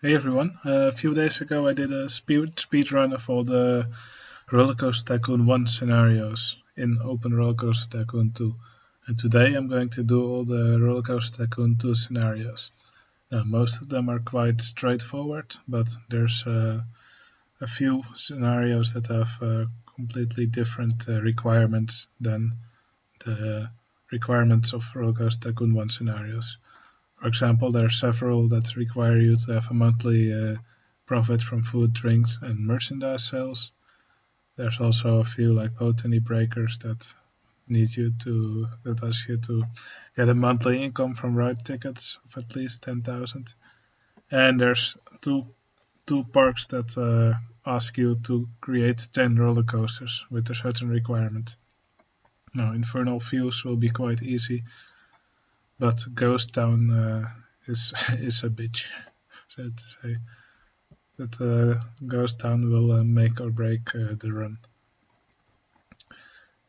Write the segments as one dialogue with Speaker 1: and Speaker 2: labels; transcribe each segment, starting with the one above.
Speaker 1: Hey everyone, a few days ago I did a speed run of all the Rollercoaster Tycoon 1 scenarios in OpenRCT2 Tycoon 2. And today I'm going to do all the Rollercoaster Tycoon 2 scenarios. Now, most of them are quite straightforward, but there's a few scenarios that have completely different requirements than the requirements of Rollercoaster Tycoon 1 scenarios. For example, there are several that require you to have a monthly profit from food, drinks, and merchandise sales. There's also a few like Botany Breakers that ask you to get a monthly income from ride tickets of at least 10,000. And there's two parks that ask you to create 10 roller coasters with a certain requirement. Now, Infernal Views will be quite easy, but Ghost Town is a bitch, so to say. That Ghost Town will make or break the run.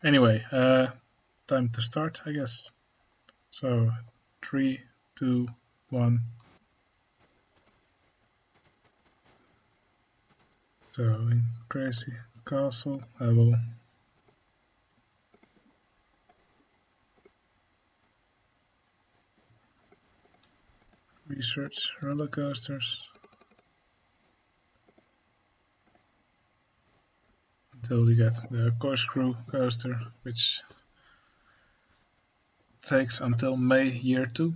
Speaker 1: Anyway, time to start, I guess. So, 3, 2, 1. So, in Crazy Castle, I will research roller coasters until we get the Corkscrew coaster, which takes until May year 2.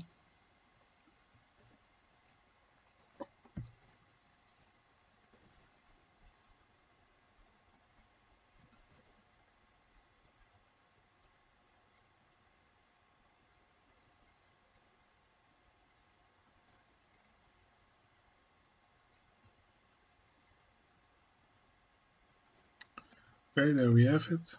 Speaker 1: Okay, there we have it.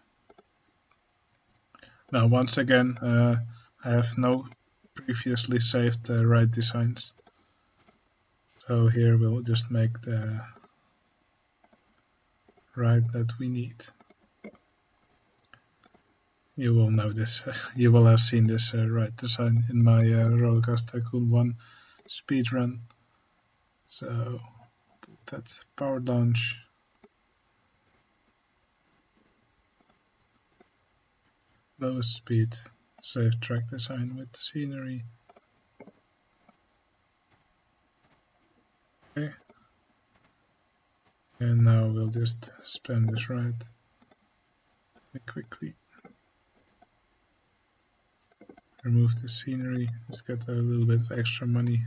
Speaker 1: Now, once again, I have no previously saved ride designs. So here we'll just make the ride that we need. You will know this, you will have seen this ride design in my Rollercoaster Tycoon 1 speedrun. So, put that power launch. Lowest speed, save track design with scenery. Okay. And now we'll just spam this ride quickly. Remove the scenery, let's get a little bit of extra money.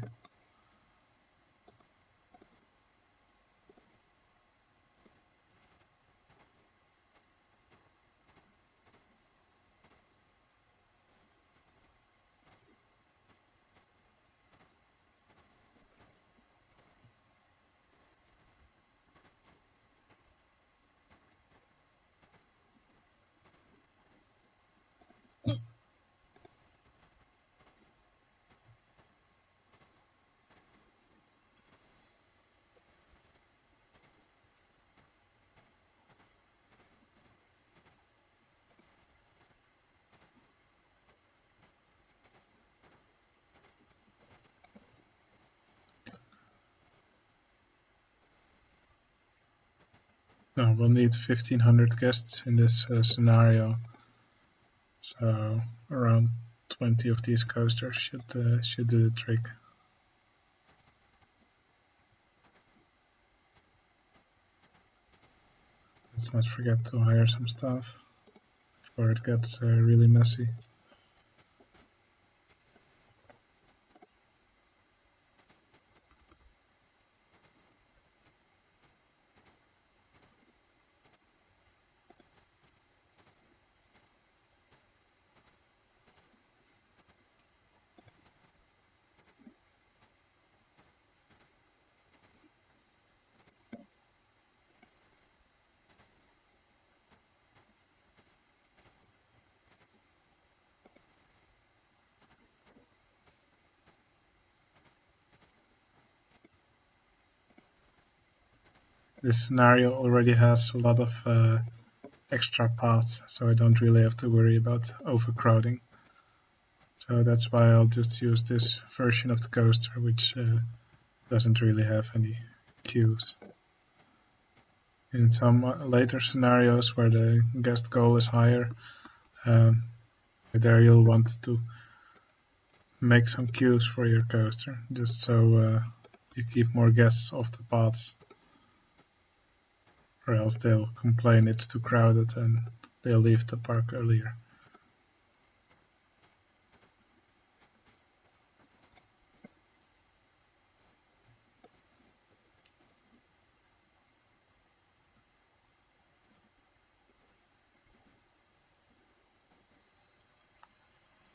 Speaker 1: Now we'll need 1500 guests in this scenario, so around 20 of these coasters should do the trick. Let's not forget to hire some staff before it gets really messy. This scenario already has a lot of extra paths, so I don't really have to worry about overcrowding. So that's why I'll just use this version of the coaster, which doesn't really have any queues. In some later scenarios where the guest goal is higher, there you'll want to make some queues for your coaster, just so you keep more guests off the paths, or else they'll complain it's too crowded and they'll leave the park earlier.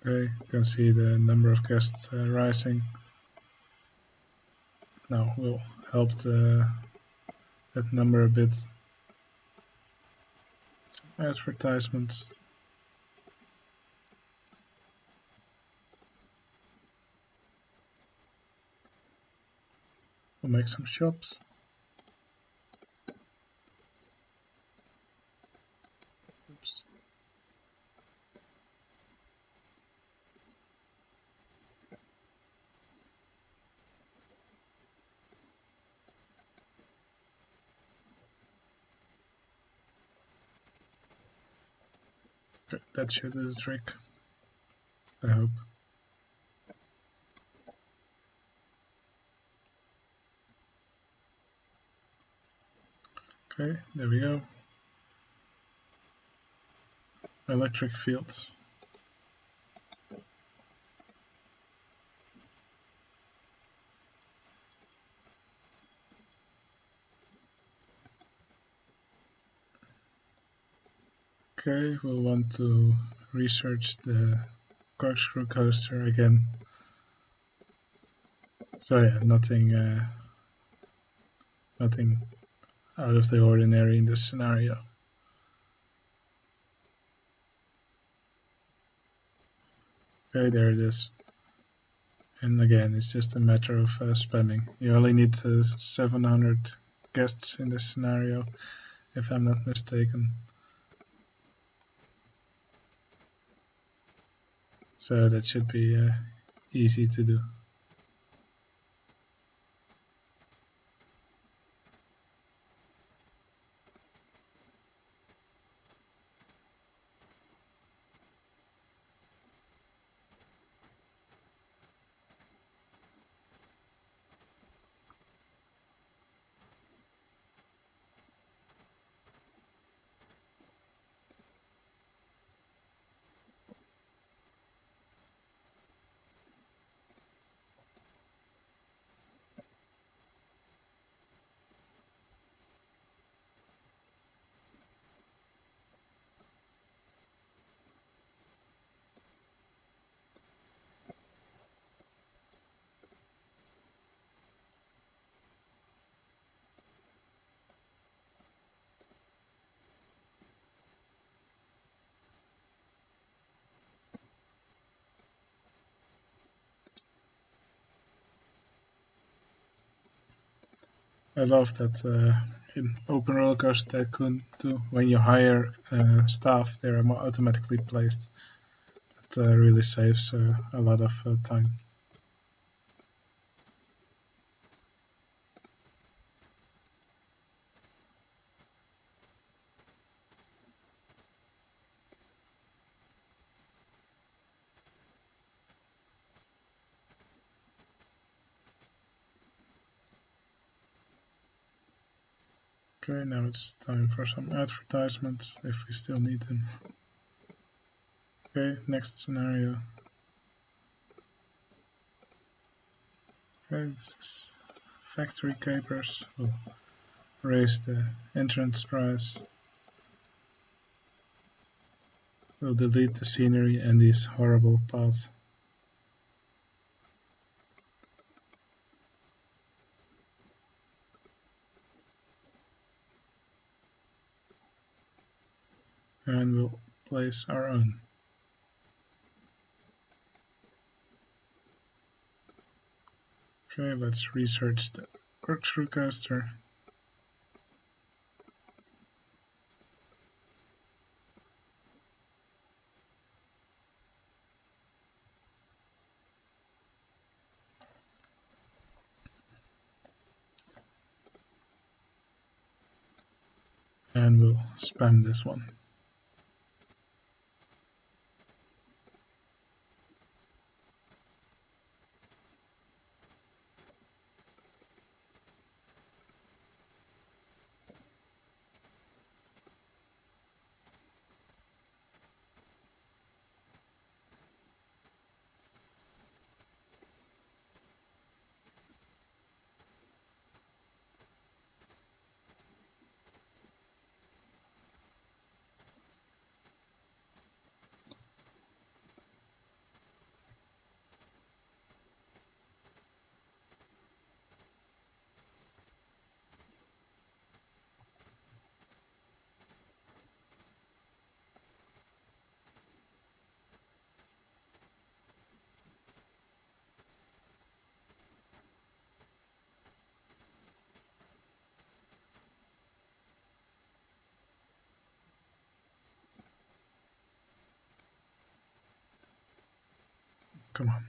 Speaker 1: Okay, you can see the number of guests rising. Now we'll help that number a bit. Some advertisements. We'll make some shops. Oops. Okay, that should do the trick, I hope. Okay, there we go. Electric fields. Okay, we'll want to research the corkscrew coaster again. So yeah, nothing out of the ordinary in this scenario. Okay, there it is. And again, it's just a matter of spamming. You only need 700 guests in this scenario, if I'm not mistaken. So that should be easy to do. I love that in OpenRCT2 Tycoon 2, when you hire staff, they are automatically placed. That really saves a lot of time. Okay, now it's time for some advertisements, if we still need them. Okay, next scenario. Okay, this is factory capers. We'll raise the entrance price. We'll delete the scenery and these horrible paths. And we'll place our own. Okay, let's research the corkscrew coaster. and we'll spam this one. Come on.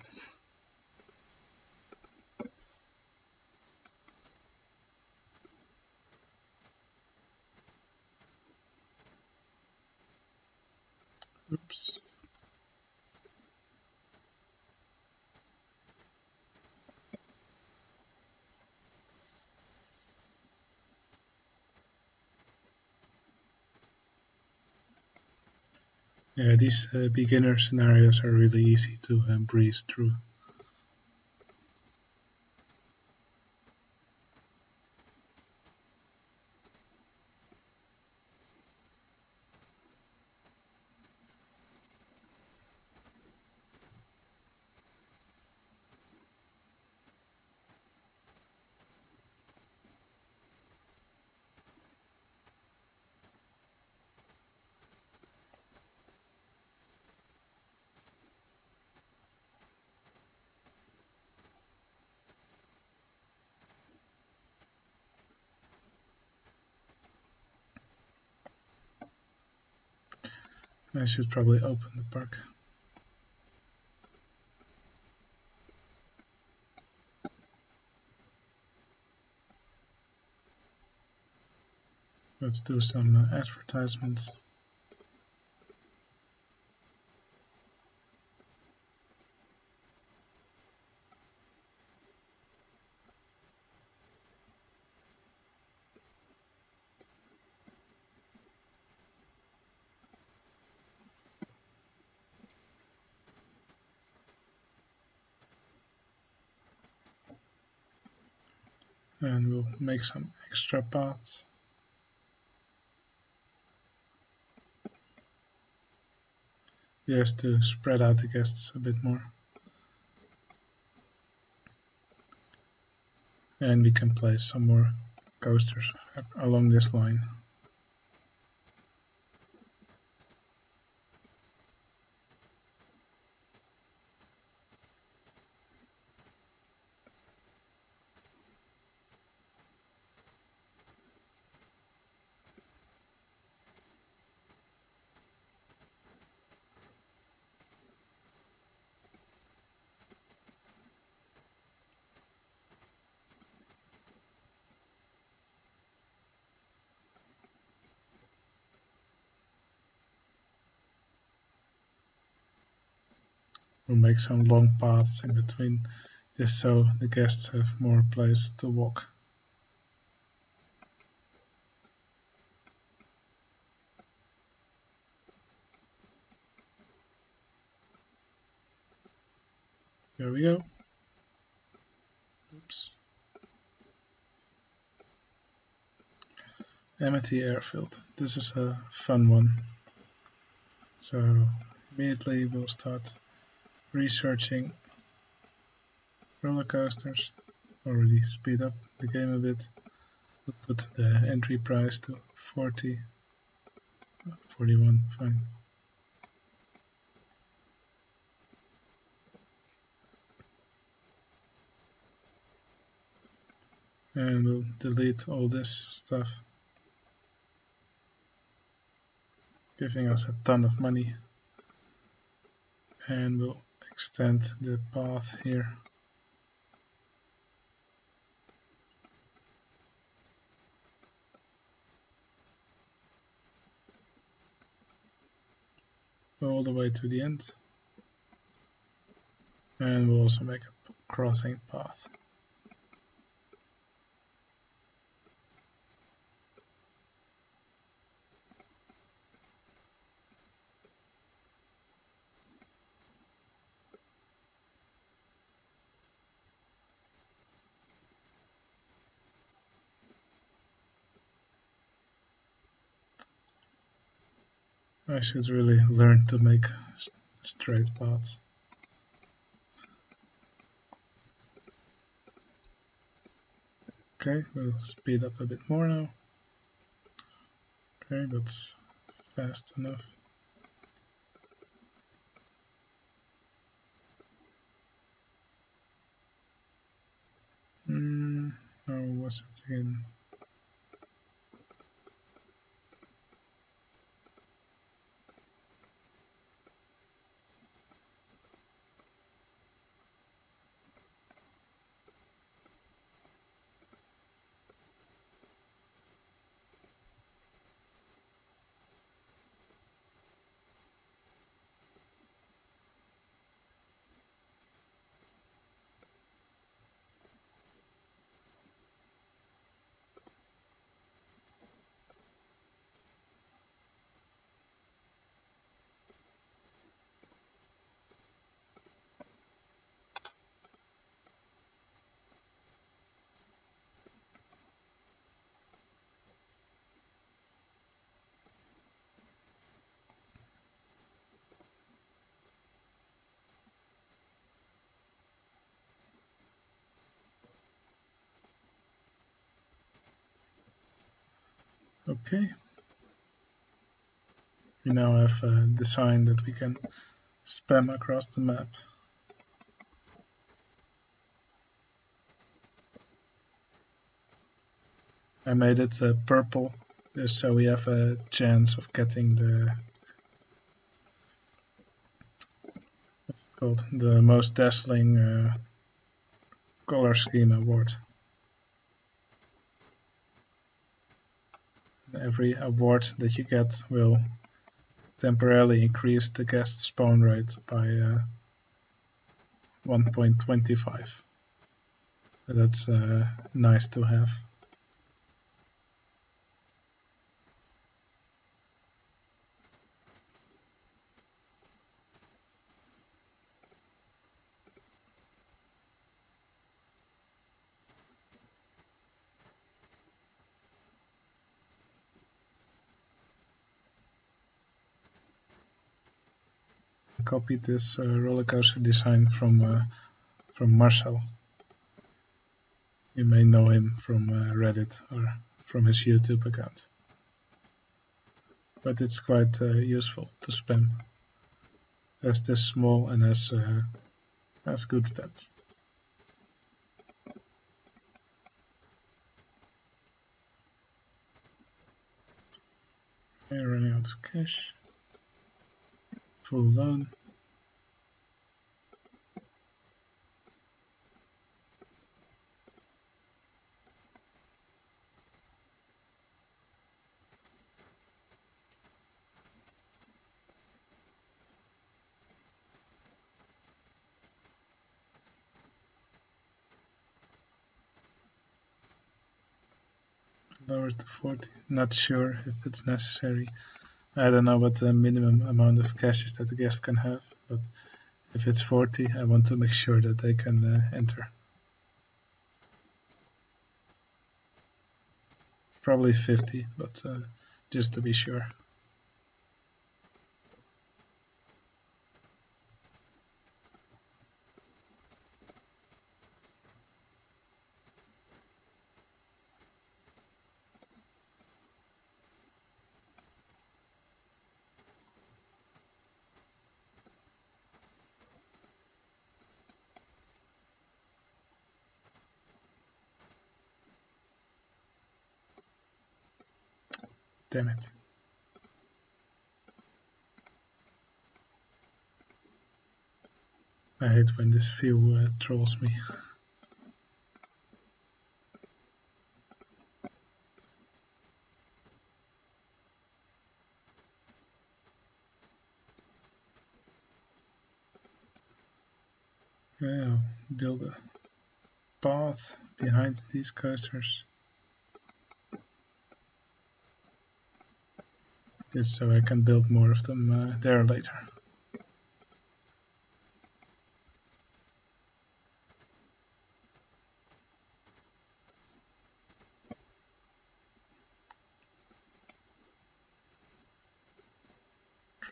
Speaker 1: Oops. Yeah, these beginner scenarios are really easy to breeze through. I should probably open the park. Let's do some advertisements. And we'll make some extra paths. Just to spread out the guests a bit more. And we can place some more coasters along this line. We'll make some long paths in between, just so the guests have more place to walk. There we go. Oops. Amity Airfield. This is a fun one. So immediately we'll start researching roller coasters. Already speed up the game a bit. We'll put the entry price to 40, 41, fine. And we'll delete all this stuff, giving us a ton of money. And we'll extend the path here. go all the way to the end. And we'll also make a crossing path. I should really learn to make straight paths. Okay, we'll speed up a bit more now. Okay, that's fast enough. Now what's it again? Okay. We now have a design that we can spam across the map. I made it purple just so we have a chance of getting the the most dazzling color scheme award. Every award that you get will temporarily increase the guest spawn rate by 1.25. That's nice to have. Copied this roller coaster design from Marcel. You may know him from Reddit or from his YouTube account. But it's quite useful to spam, as this small and has good stats. Okay, running out of cash. Full loan. Lower to 40. Not sure if it's necessary. I don't know what the minimum amount of cash is that the guest can have, but if it's 40, I want to make sure that they can enter. Probably 50, but just to be sure. Damn it. I hate when this view trolls me. I'll build a path behind these coasters. Just so I can build more of them there later.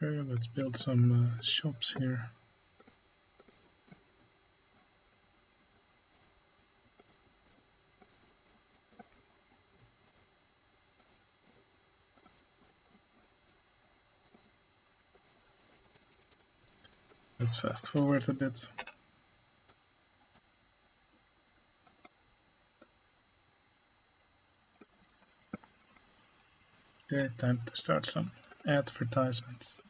Speaker 1: Okay, let's build some shops here. Let's fast forward a bit. Okay, time to start some advertisements.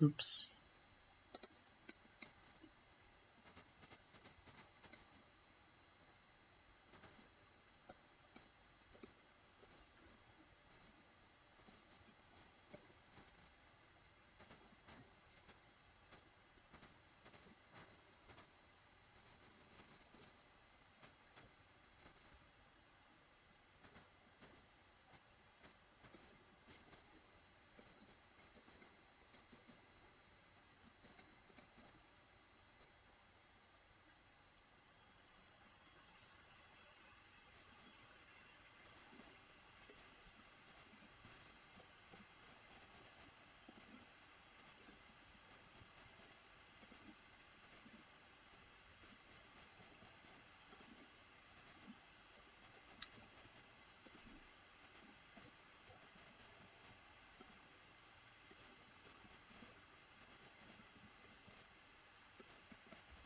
Speaker 1: Oops.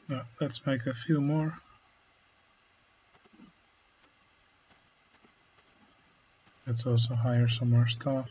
Speaker 1: Now, let's make a few more. Let's also hire some more staff.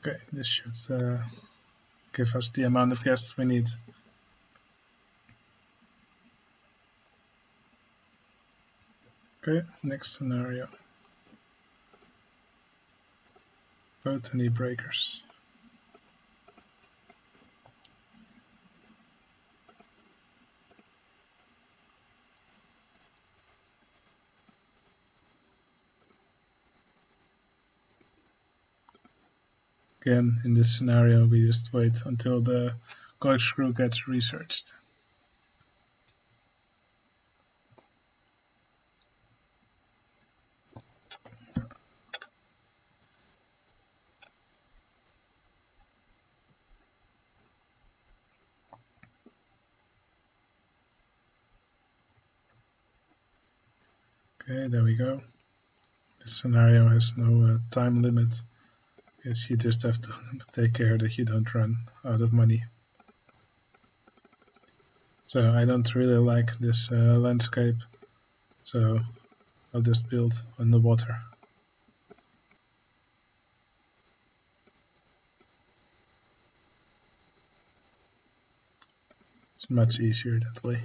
Speaker 1: Okay, this should give us the amount of guests we need. Okay, next scenario. Botany Breakers. Again, in this scenario, we just wait until the corkscrew gets researched. Okay, there we go. This scenario has no time limit. Yes, you just have to take care that you don't run out of money. So I don't really like this landscape, so I'll just build on the water. It's much easier that way.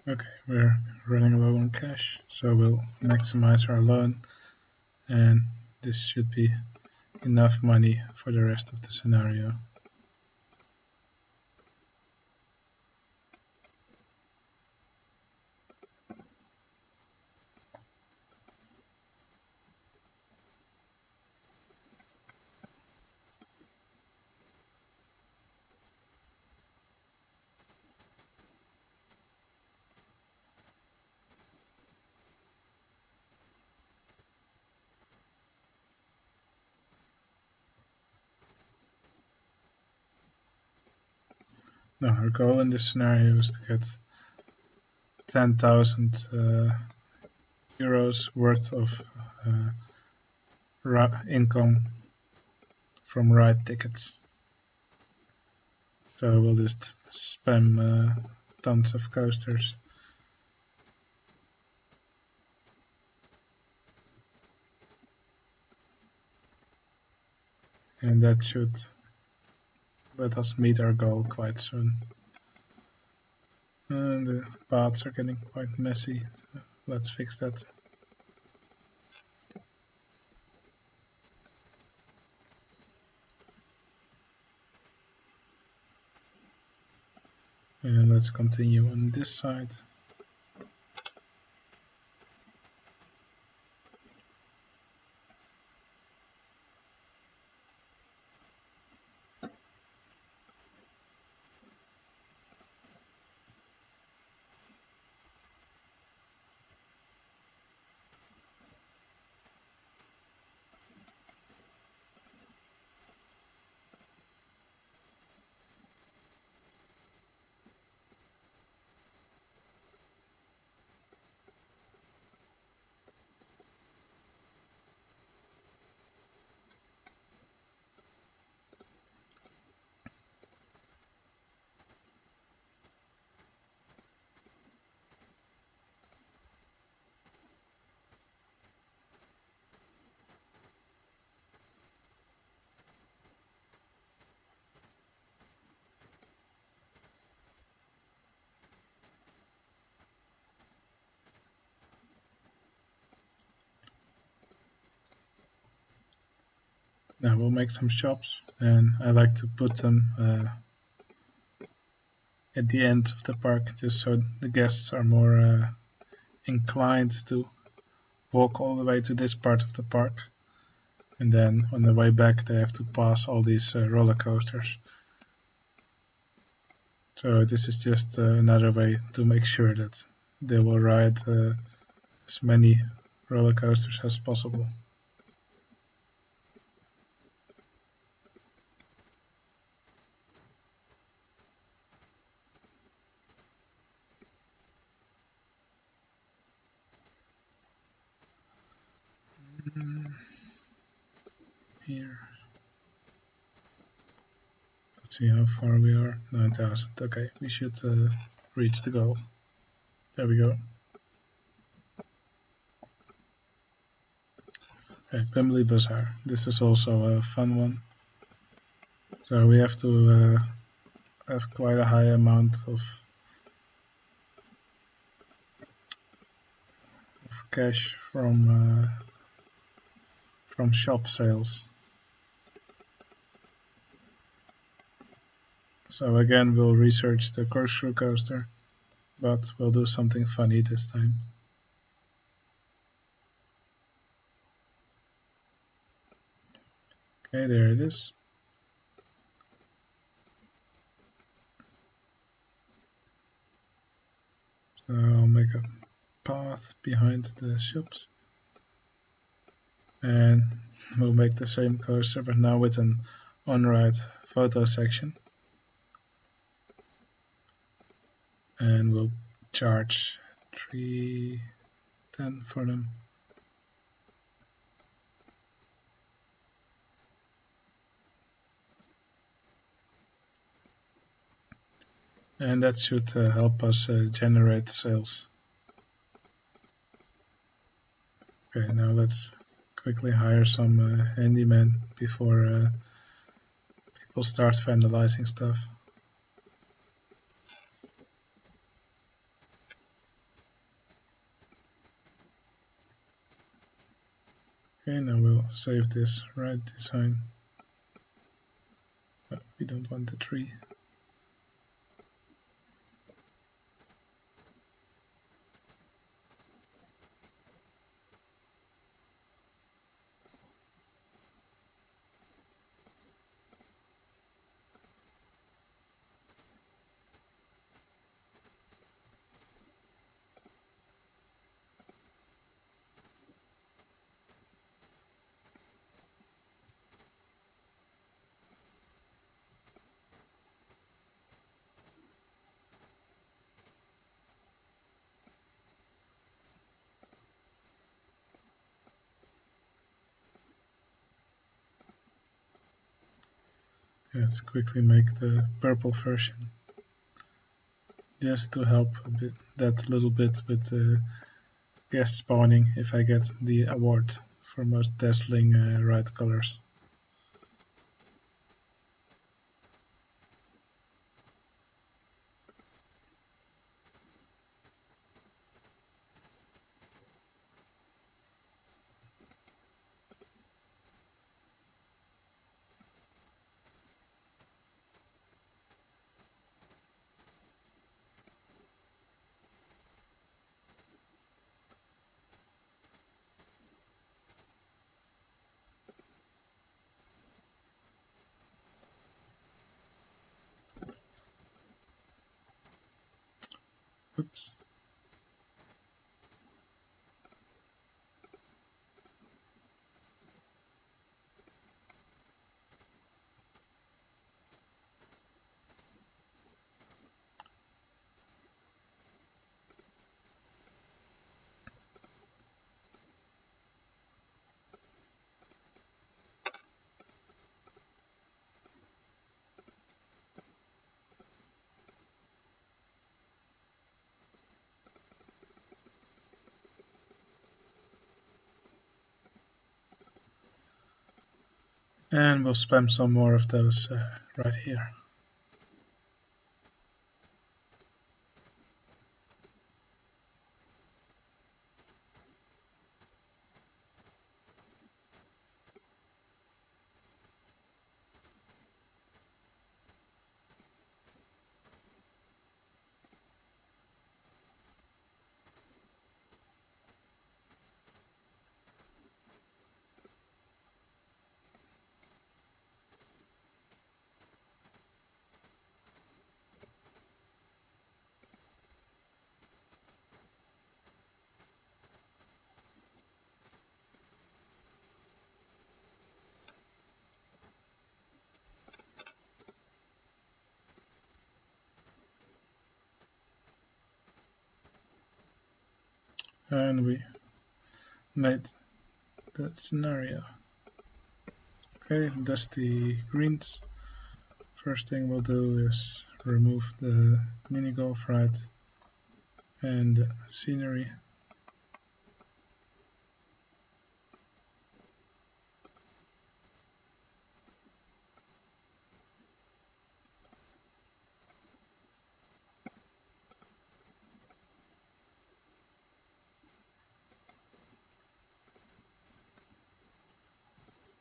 Speaker 1: Okay, we're running low on cash, so we'll maximize our loan, and this should be enough money for the rest of the scenario. Now, our goal in this scenario is to get 10,000 euros worth of income from ride tickets. So we'll just spam tons of coasters. And that should let us meet our goal quite soon. And the paths are getting quite messy. So let's fix that. And let's continue on this side. Now we'll make some shops, and I like to put them at the end of the park, just so the guests are more inclined to walk all the way to this part of the park, and then on the way back they have to pass all these roller coasters. So this is just another way to make sure that they will ride as many roller coasters as possible. Here. Let's see how far we are. 9,000. Okay, we should reach the goal. There we go. Okay, Bumbly Bazaar. This is also a fun one. So we have to have quite a high amount of cash from shop sales. So again, we'll research the corkscrew coaster, but we'll do something funny this time. Okay, there it is. So I'll make a path behind the shops. And we'll make the same coaster, but now with an on-ride photo section. And we'll charge $3.10 for them. And that should help us generate sales. Okay, now let's quickly hire some handyman before people start vandalizing stuff. Okay, now we'll save this ride design. But we don't want the tree. Let's quickly make the purple version, just to help a bit, that little bit with guest spawning if I get the award for most dazzling ride colors. Oops. And we'll spam some more of those right here. And we made that scenario. Okay, dusty greens First thing we'll do is remove the mini golf ride and the scenery.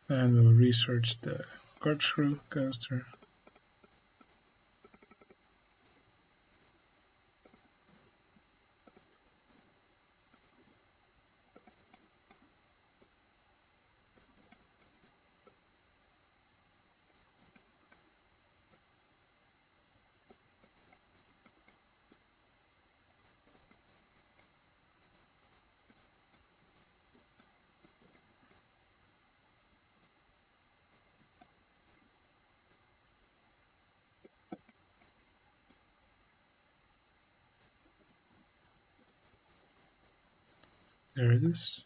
Speaker 1: And we'll research the corkscrew coaster. There it is.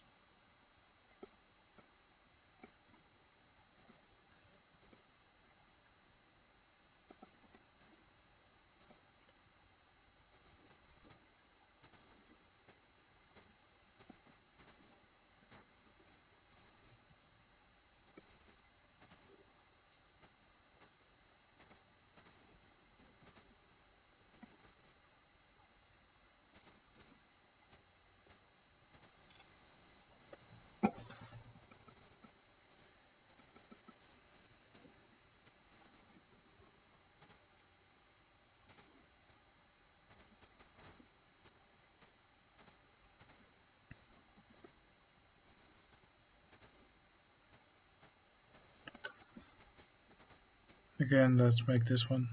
Speaker 1: Again, let's make this one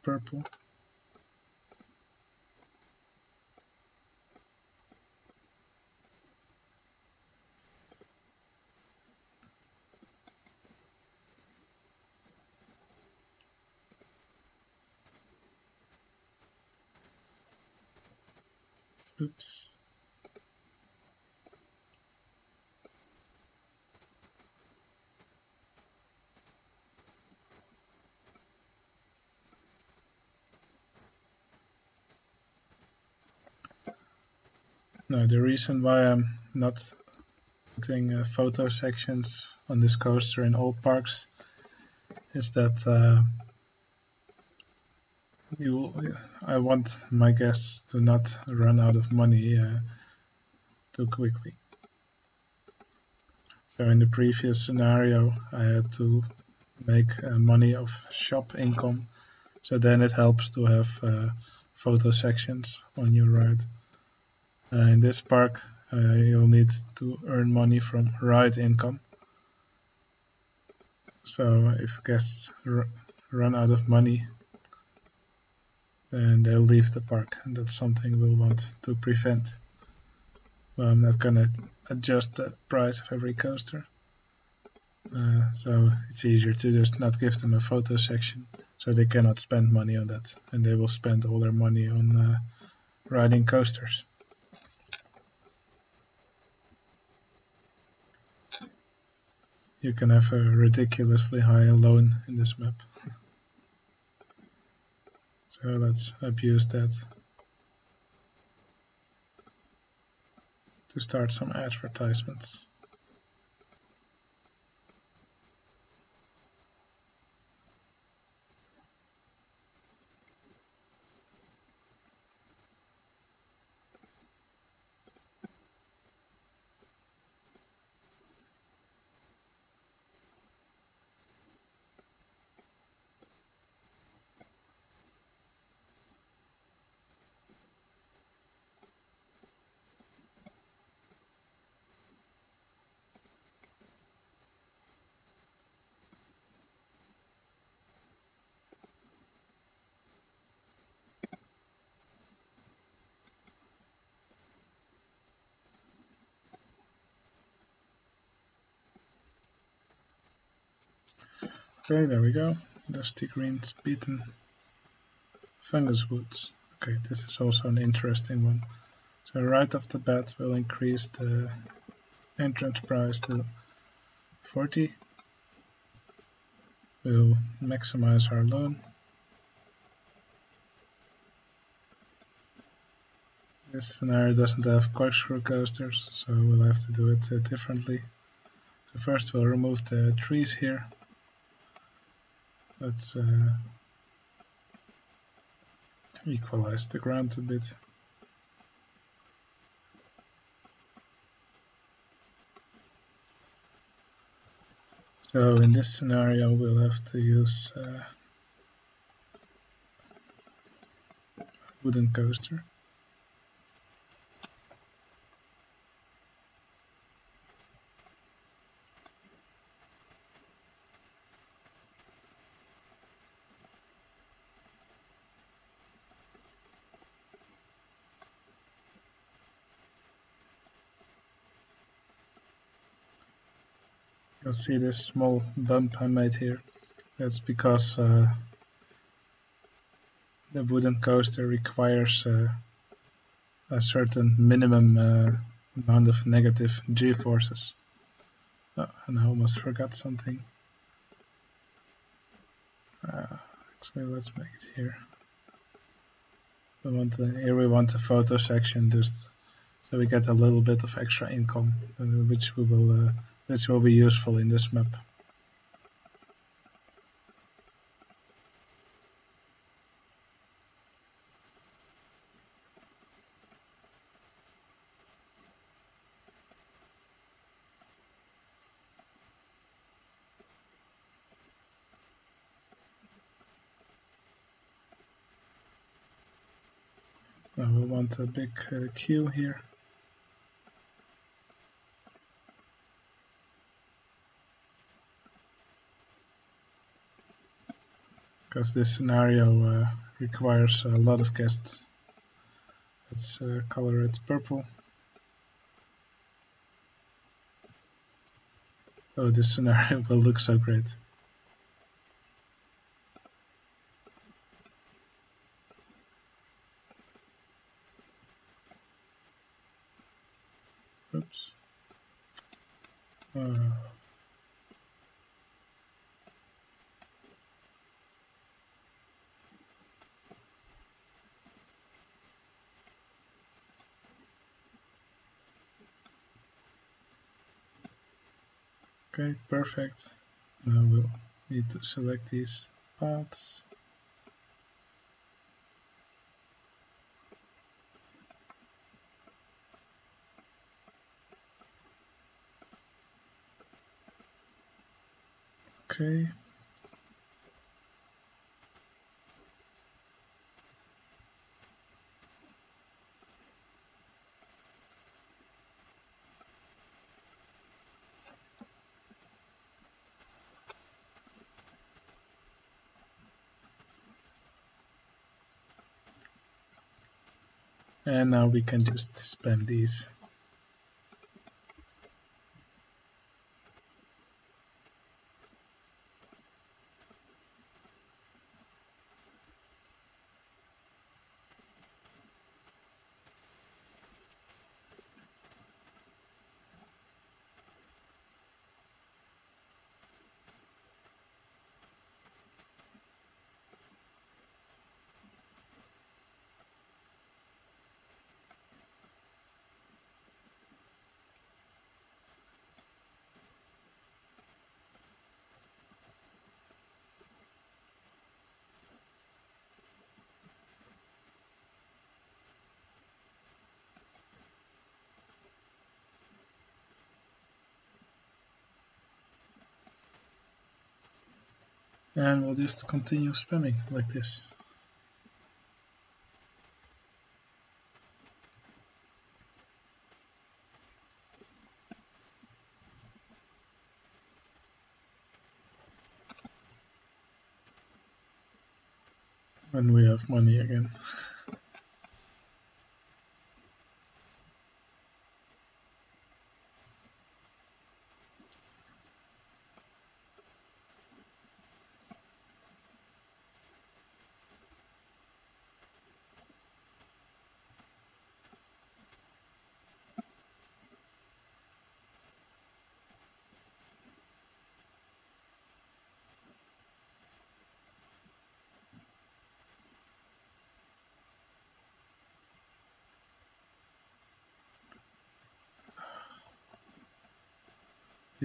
Speaker 1: purple. Oops. Now the reason why I'm not putting photo sections on this coaster in all parks is that I want my guests to not run out of money too quickly. So in the previous scenario I had to make money off shop income, so then it helps to have photo sections on your ride. In this park you'll need to earn money from ride income. So if guests run out of money, then they'll leave the park, and that's something we'll want to prevent. Well, I'm not gonna adjust the price of every coaster, so it's easier to just not give them a photo section, so they cannot spend money on that, and they will spend all their money on riding coasters. You can have a ridiculously high loan in this map. So let's abuse that to start some advertisements. Okay, there we go. Dusty greens beaten. Fungus Woods. Okay, this is also an interesting one. So right off the bat we'll increase the entrance price to 40. We'll maximize our loan. This scenario doesn't have corkscrew coasters, so we'll have to do it differently. So first we'll remove the trees here. Let's equalize the ground a bit. So in this scenario we'll have to use a wooden coaster. You'll see this small bump I made here. That's because the wooden coaster requires a certain minimum amount of negative g-forces. Oh, and I almost forgot something. Actually, let's make it here. Here we want a photo section just so we get a little bit of extra income, which will be useful in this map. Now we want a big queue here. Because this scenario requires a lot of guests. Let's color it purple. Oh, this scenario will look so great. Oops. Okay, perfect. Now we'll need to select these paths. Okay. And now we can just spam these. And we'll just continue spamming like this. When we have money again.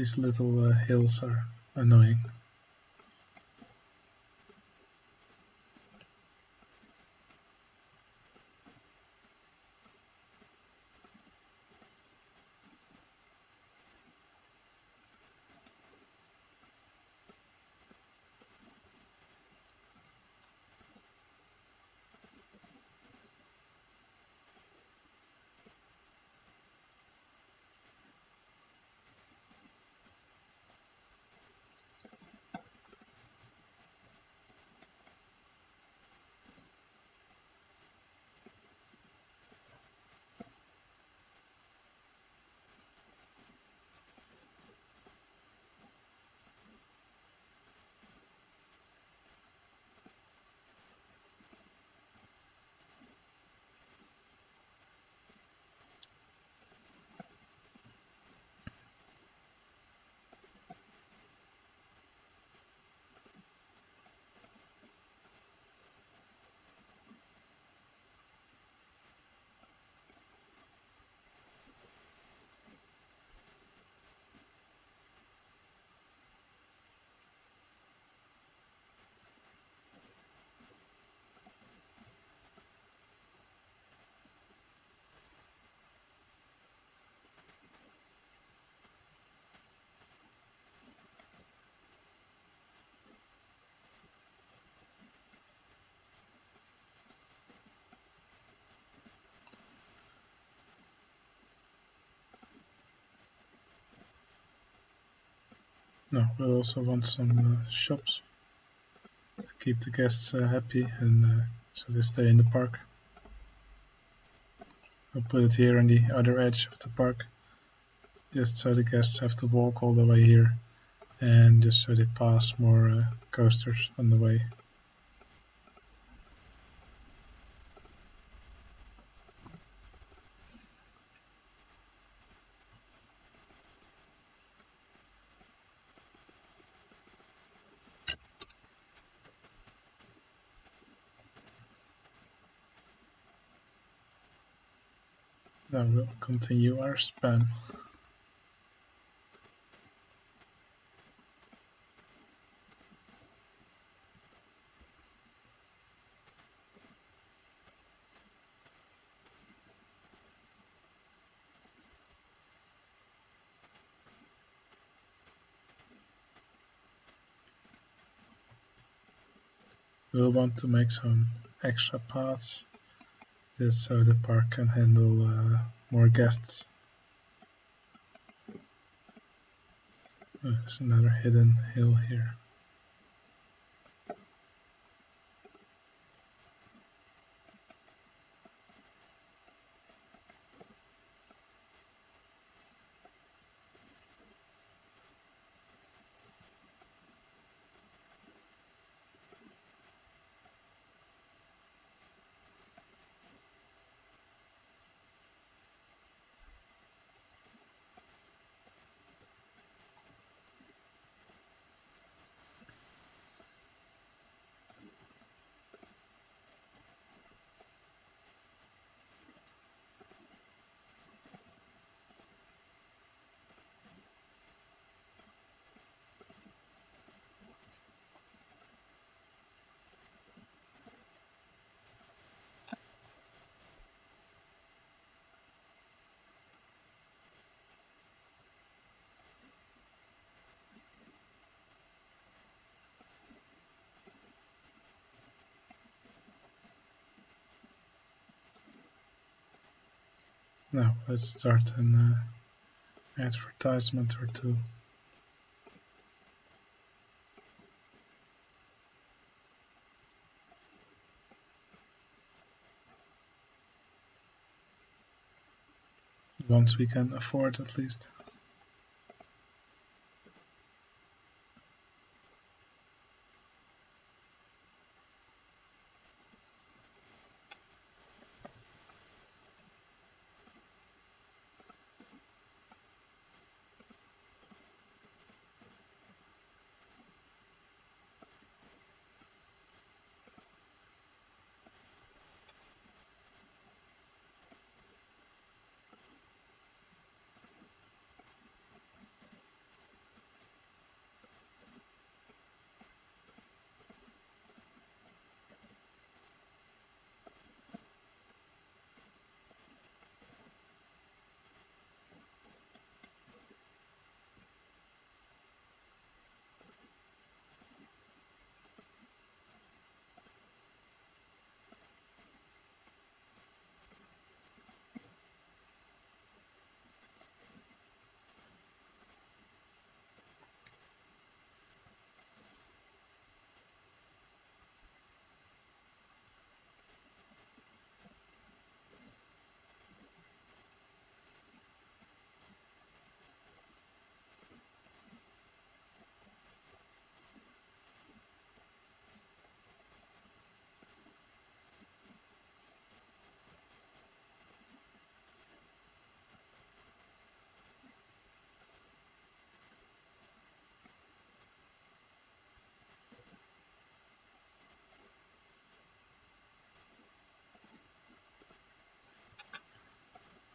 Speaker 1: These little hills are annoying. Now we'll also want some shops to keep the guests happy and so they stay in the park. I'll put it here on the other edge of the park, just so the guests have to walk all the way here, and just so they pass more coasters on the way. Now we'll continue our spam. We'll want to make some extra paths, just so the park can handle more guests. There's another hidden hill here. Now let's start an advertisement or two. Once we can afford, at least.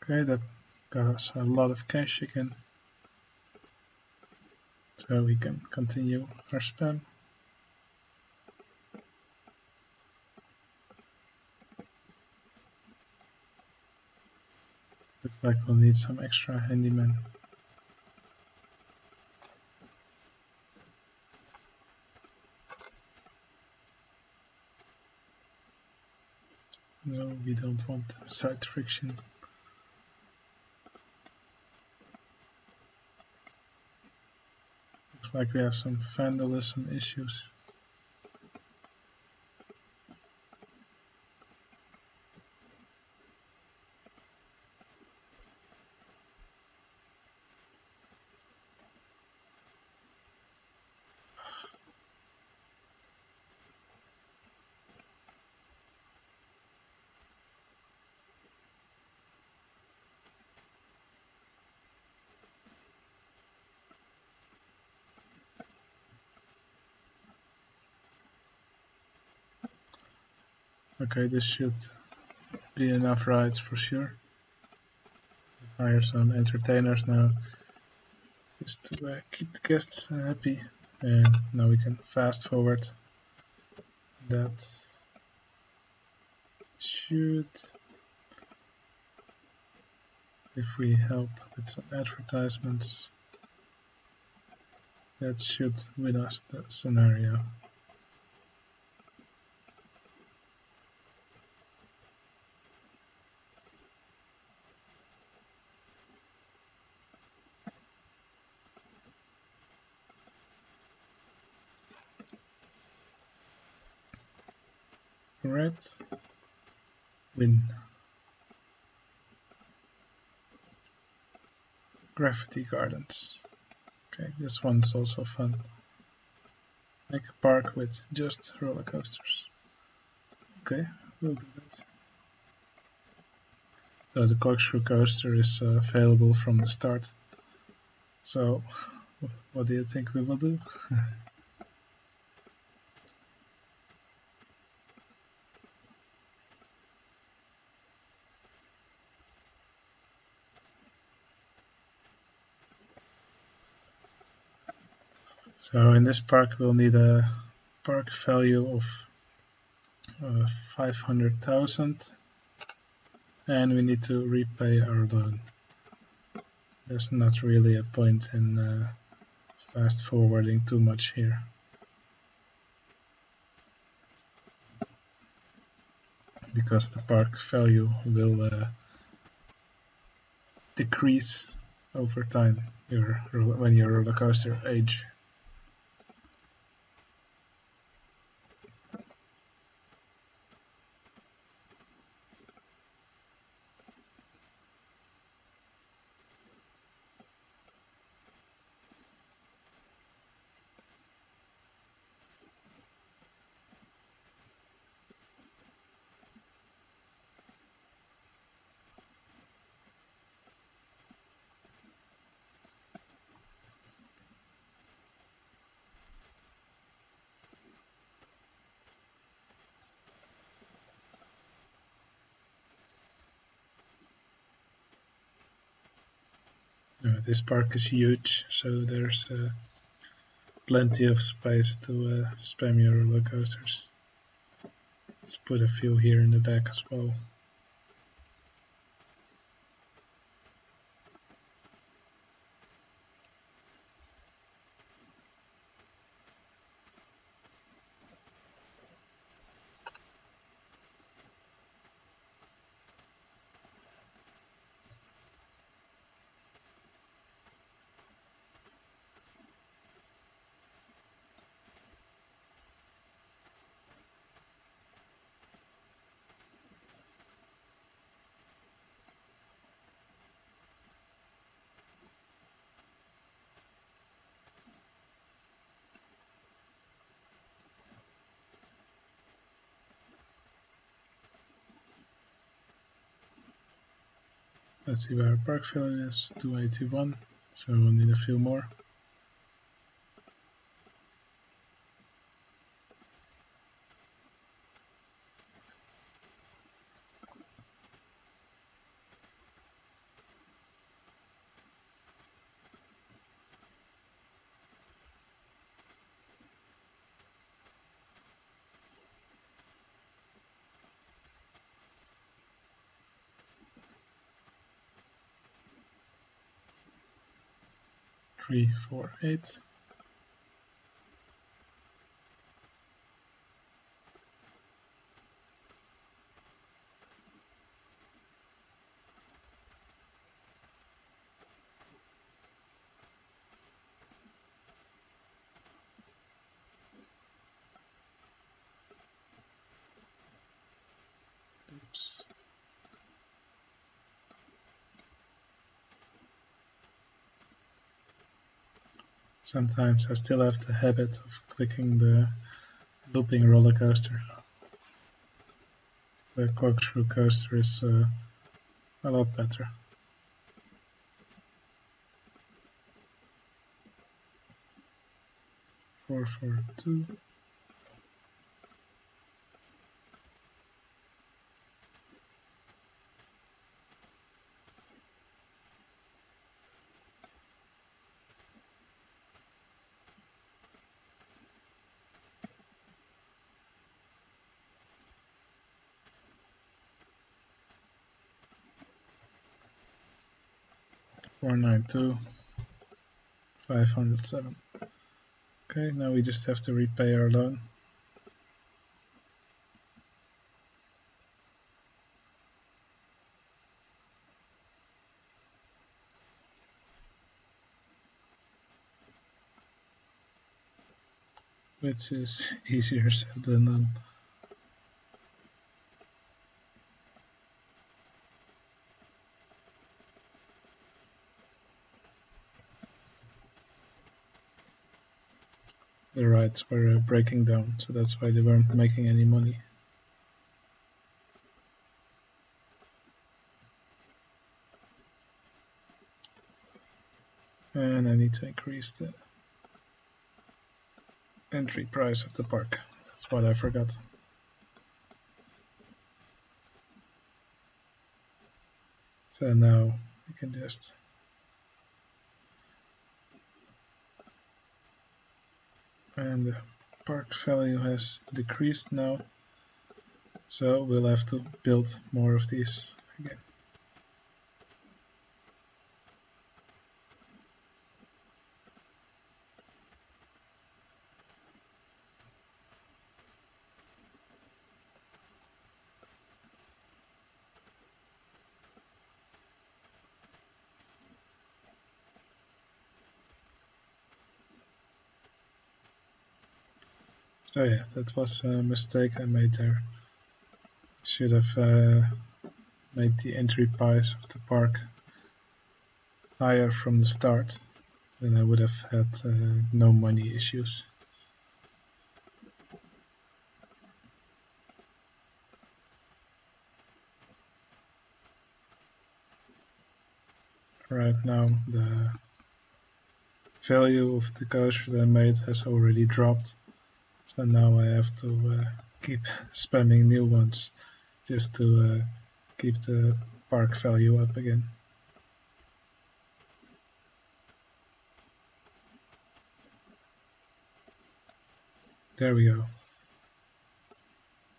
Speaker 1: Okay, that got us a lot of cash again. So we can continue our spam. Looks like we'll need some extra handyman. No, we don't want side friction. Looks like we have some vandalism issues. Okay, this should be enough rides for sure. Hire some entertainers now, just to keep the guests happy. And now we can fast forward. That should, if we help with some advertisements, that should win us the scenario. Alright, win. Graffiti gardens. Okay, this one's also fun. Make a park with just roller coasters. Okay, we'll do that. So the corkscrew coaster is available from the start. So, what do you think we will do? So in this park we'll need a park value of 500,000, and we need to repay our loan. There's not really a point in fast forwarding too much here. Because the park value will decrease over time when your roller coaster age. This park is huge, so there's plenty of space to spam your roller coasters. Let's put a few here in the back as well. Let's see where our park value is, 281, so we'll need a few more. 3, 4, 8. Oops. Sometimes I still have the habit of clicking the looping roller coaster. The corkscrew coaster is a lot better. 4, 4, 2. $492, $507. Okay, now we just have to repay our loan. Which is easier said than done. The rides were breaking down, so that's why they weren't making any money. And I need to increase the entry price of the park. That's what I forgot. So now we can just and the park value has decreased now, so we'll have to build more of these again. So yeah, that was a mistake I made there. Should have made the entry price of the park higher from the start, then I would have had no money issues. Right now the value of the coaster that I made has already dropped, so now I have to keep spamming new ones just to keep the park value up again. There we go.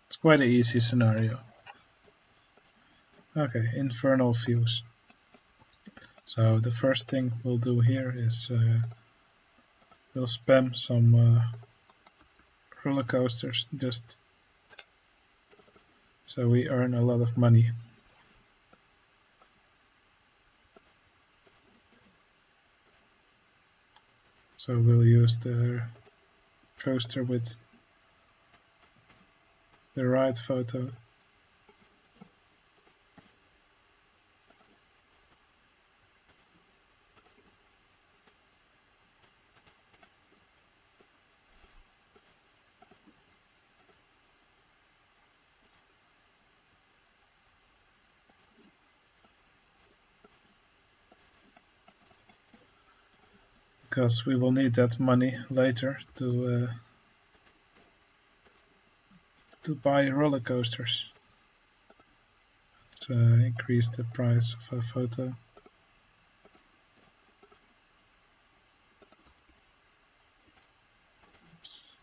Speaker 1: It's quite an easy scenario. Okay, Infernal Views. So the first thing we'll do here is we'll spam some roller coasters just so we earn a lot of money. So we'll use the coaster with the right photo. Because we will need that money later to buy roller coasters. Let's increase the price of a photo. Oops.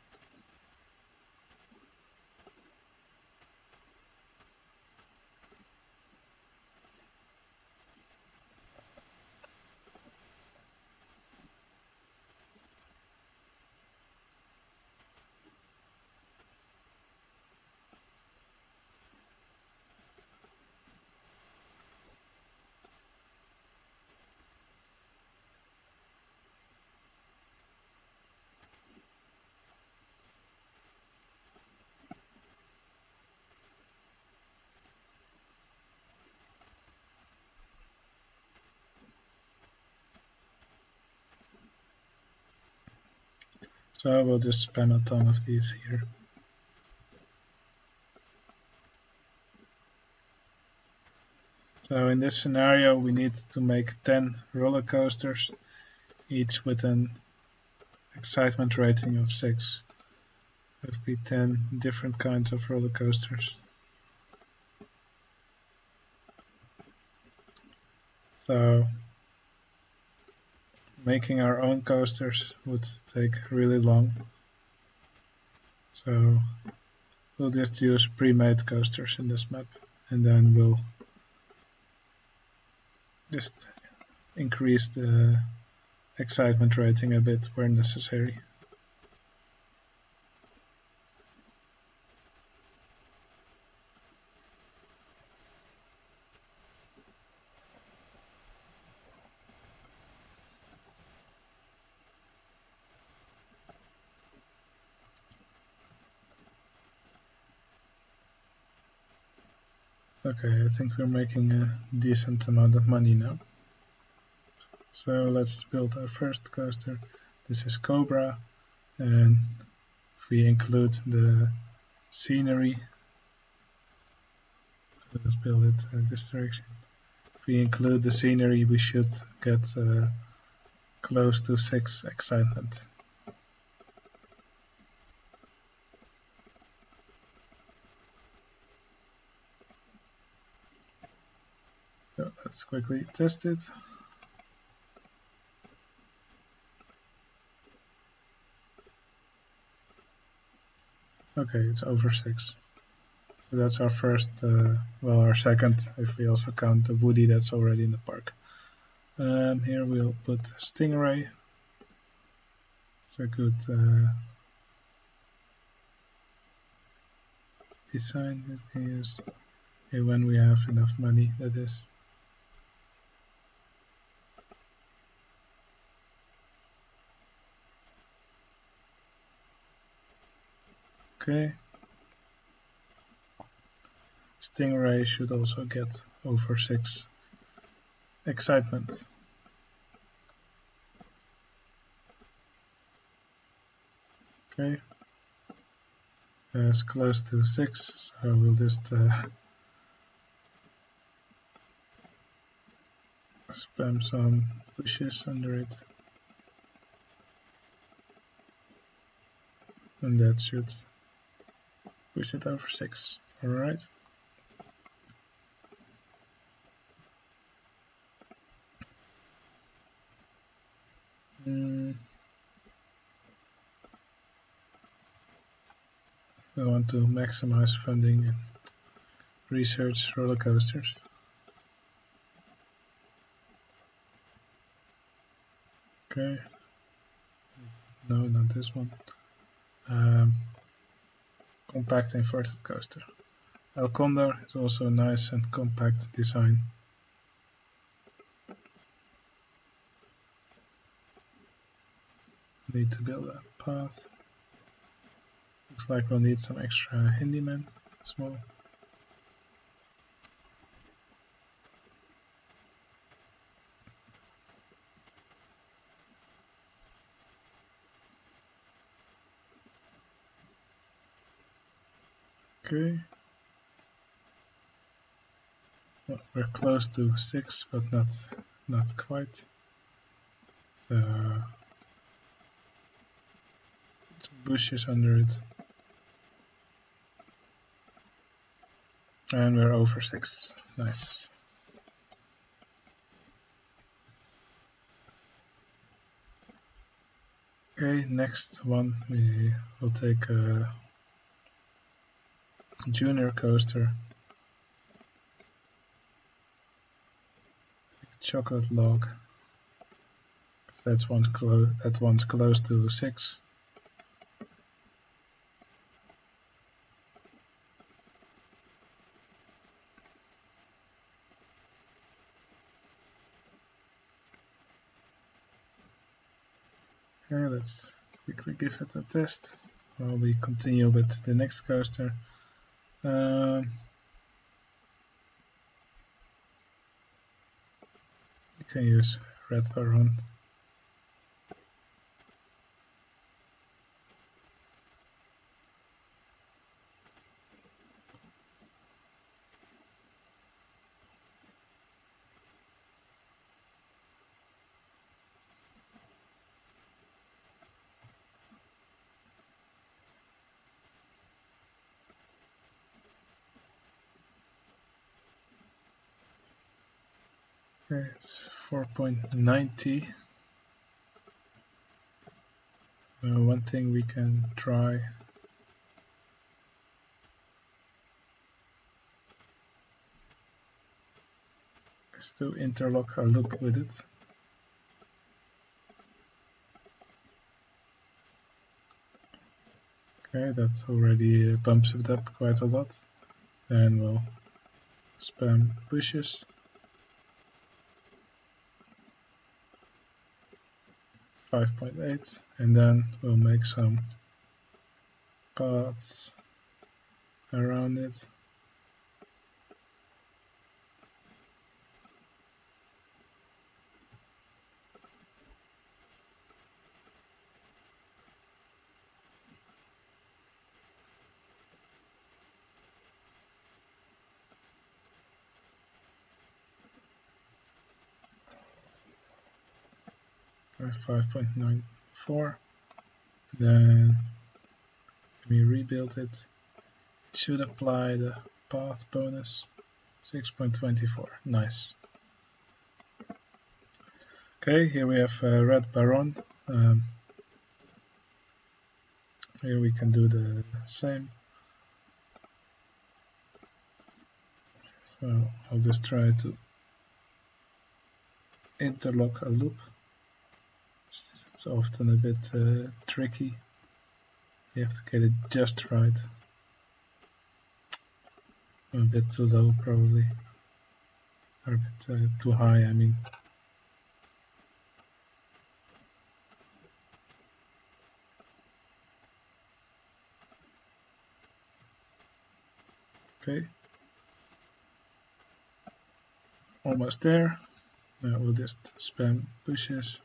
Speaker 1: So we'll just spam a ton of these here. So in this scenario we need to make 10 roller coasters, each with an excitement rating of 6. That would be 10 different kinds of roller coasters. So making our own coasters would take really long. So we'll just use pre-made coasters in this map, and then we'll just increase the excitement rating a bit where necessary. Okay, I think we're making a decent amount of money now. So let's build our first coaster. This is Cobra, and if we include the scenery, so let's build it this direction. If we include the scenery, we should get close to 6 excitement. So let's quickly test it. Okay, it's over 6. So that's our first, well, our second, if we also count the Woody that's already in the park. Here we'll put Stingray. It's a good design that we can use when we have enough money, that is. Okay. Stingray should also get over 6 excitement. Okay. It's close to 6, so we'll just spam some bushes under it. And that should push it over 6. Alright. We want to maximize funding and research roller coasters. Okay. No, not this one. Compact inverted coaster. El Condor is also a nice and compact design. Need to build a path. Looks like we'll need some extra handyman. Small. Okay. Well, we're close to 6, but not quite. So some bushes under it. And we're over 6. Nice. Okay, next one we will take a junior coaster. Chocolate log. That's one's close to 6. Okay, let's quickly give it a test while we continue with the next coaster. You can use Red Baron. Okay, it's 4.90. One thing we can try is to interlock a loop with it. Okay, that already bumps it up quite a lot. Then we'll spam pushes. 5.8, and then we'll make some paths around it. Or 5.94. Then when we rebuild it, it should apply the path bonus. 6.24. Nice. Okay, here we have Red Baron. Here we can do the same. So I'll just try to interlock a loop. It's often a bit tricky. You have to get it just right. A bit too low probably, or a bit too high, I mean. Okay, almost there. Now we'll just spam pushes.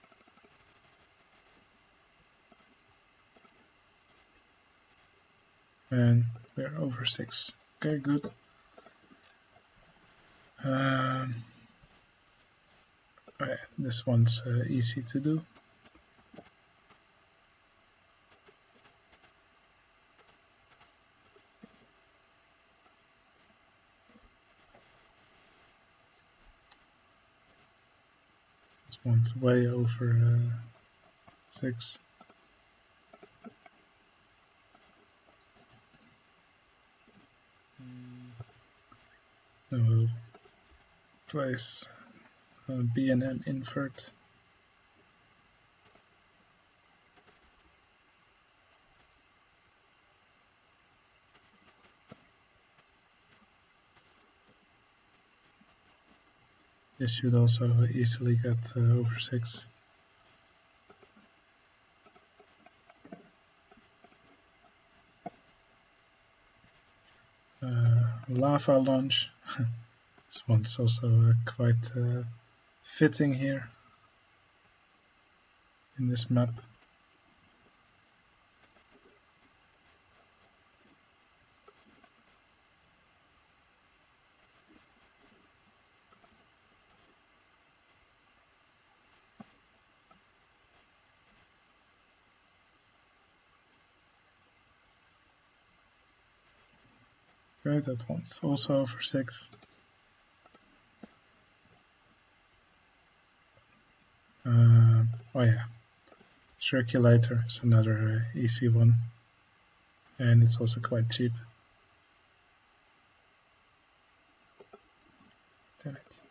Speaker 1: And we're over 6. Okay, good. Right, this one's easy to do. This one's way over 6. Then we'll place B&M invert. This should also easily get over 6. Lava launch. This one's also quite fitting here in this map. Okay, that one's also over 6. Oh yeah, circulator is another easy one, and it's also quite cheap. Damn it.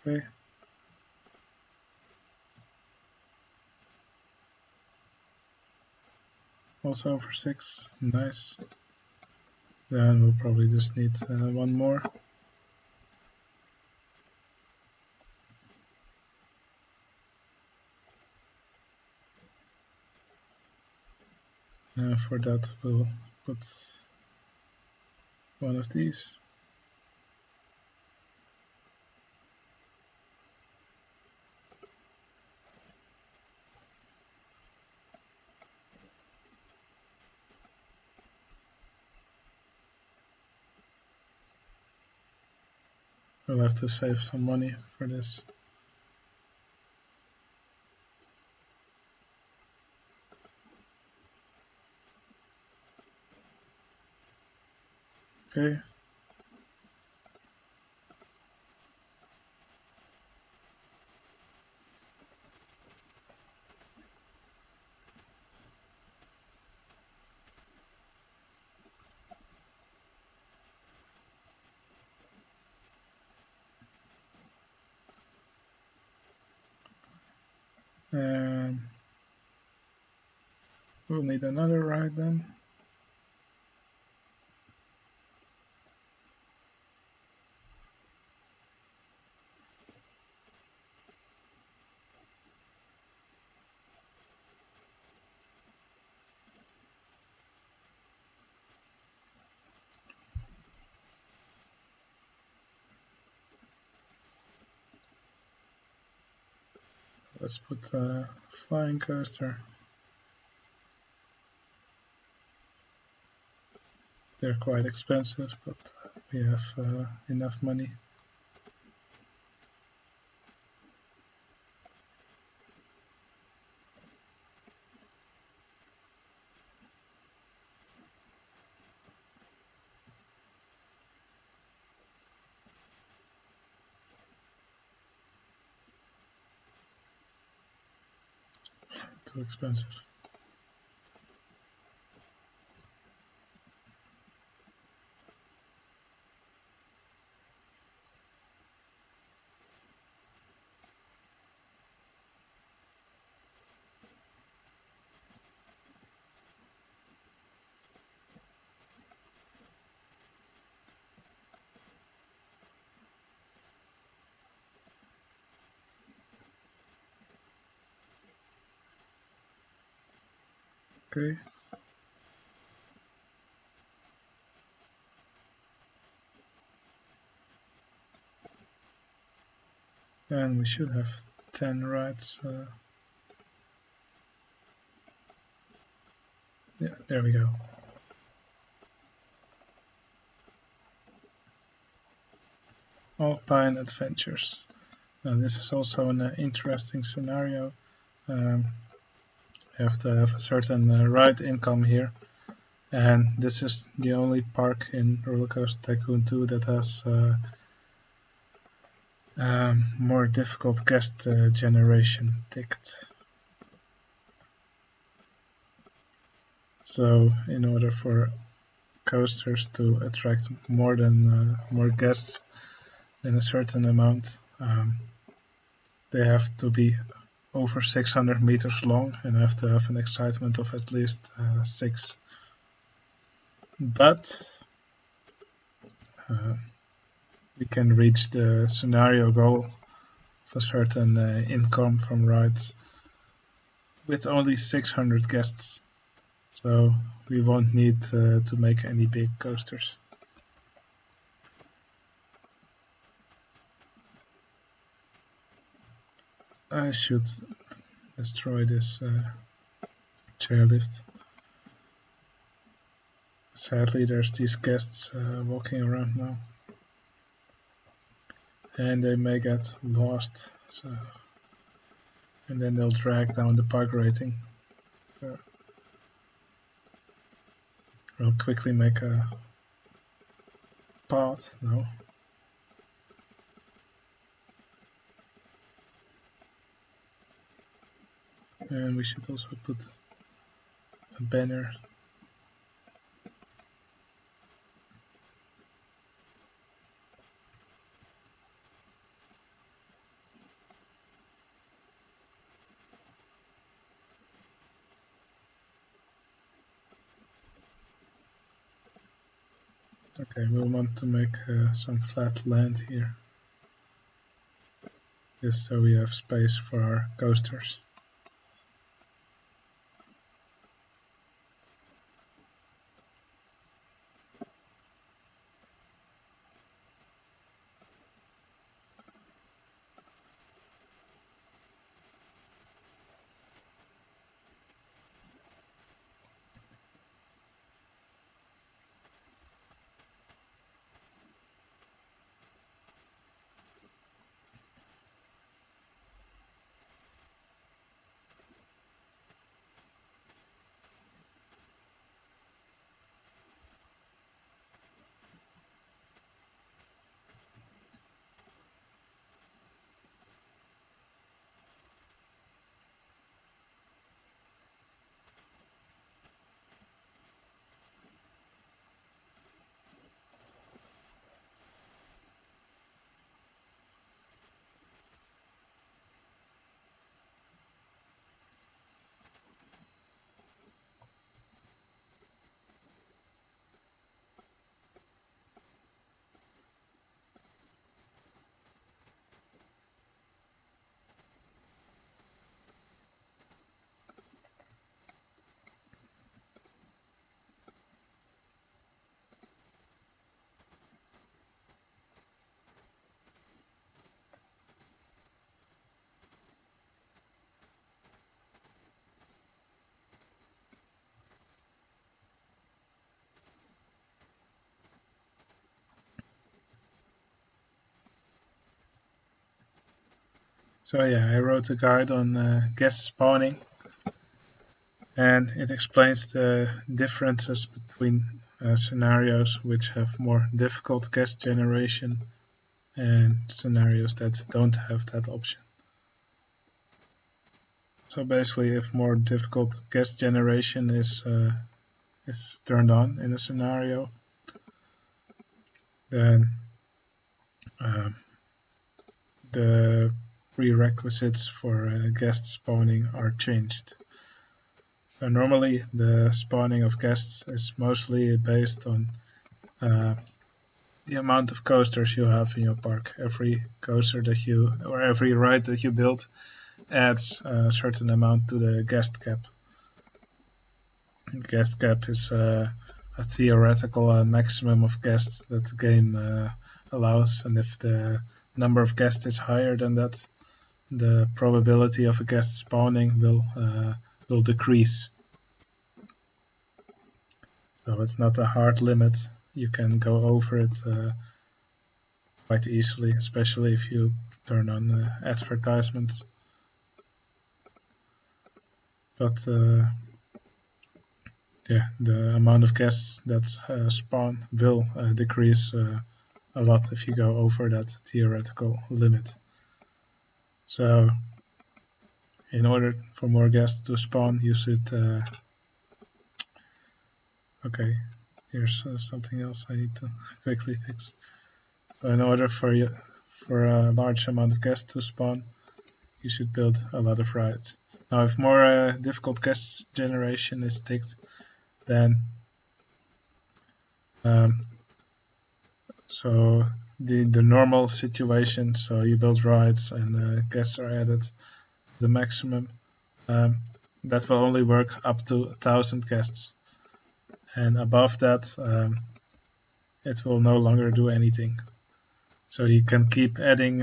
Speaker 1: Okay. Also over 6, nice. Then we'll probably just need one more. For that we'll put one of these. We'll have to save some money for this. Okay. And we'll need another ride then. Let's put a flying coaster. They're quite expensive, but we have enough money. Too expensive. Okay. And we should have 10 rides. Yeah, there we go. Alpine Adventures. Now this is also an interesting scenario. You have to have a certain ride income here. And this is the only park in Rollercoaster Tycoon 2 that has more difficult guest generation ticket. So in order for coasters to attract more guests than a certain amount, they have to be over 600 meters long and have to have an excitement of at least 6. But we can reach the scenario goal of a certain income from rides with only 600 guests. So we won't need to make any big coasters. I should destroy this chairlift. Sadly, there's these guests walking around now. And they may get lost, so, and then they'll drag down the park rating. So I'll quickly make a path now. And we should also put a banner. Okay, we'll want to make some flat land here, just so we have space for our coasters. So yeah, I wrote a guide on guest spawning, and it explains the differences between scenarios which have more difficult guest generation and scenarios that don't have that option. So basically, if more difficult guest generation is turned on in a scenario, then the prerequisites for guest spawning are changed. So normally the spawning of guests is mostly based on the amount of coasters you have in your park. Every coaster that you, or every ride that you build, adds a certain amount to the guest cap. The guest cap is a theoretical maximum of guests that the game allows, and if the number of guests is higher than that, the probability of a guest spawning will decrease. So it's not a hard limit. You can go over it quite easily, especially if you turn on advertisements. But yeah, the amount of guests that spawn will decrease a lot if you go over that theoretical limit. So in order for more guests to spawn, you should okay, here's something else I need to quickly fix. So in order for a large amount of guests to spawn, you should build a lot of rides. Now if more difficult guest generation is ticked, then so the normal situation, so you build rides and guests are added to the maximum, that will only work up to 1,000 guests, and above that it will no longer do anything. So you can keep adding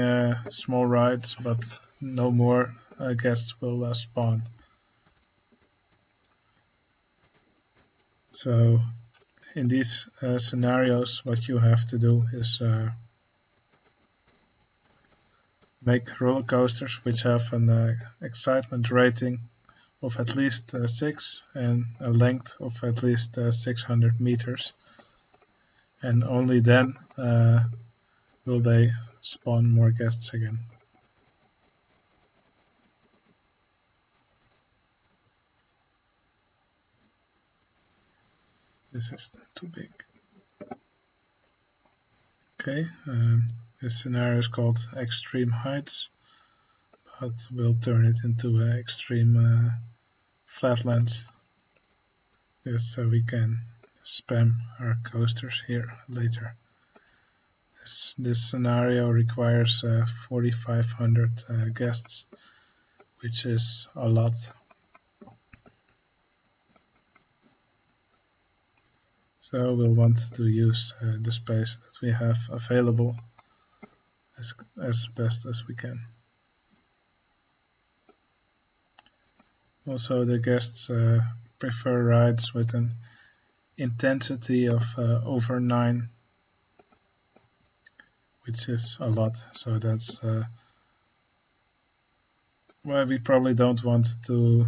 Speaker 1: small rides, but no more guests will spawn. So in these scenarios, what you have to do is make roller coasters which have an excitement rating of at least 6 and a length of at least 600 meters, and only then will they spawn more guests again. This is too big. Okay, this scenario is called Extreme Heights, but we'll turn it into Extreme Flatlands, just so we can spam our coasters here later. This scenario requires 4,500 guests, which is a lot. So we'll want to use the space that we have available as best as we can. Also, the guests prefer rides with an intensity of over 9, which is a lot. So that's why we probably don't want to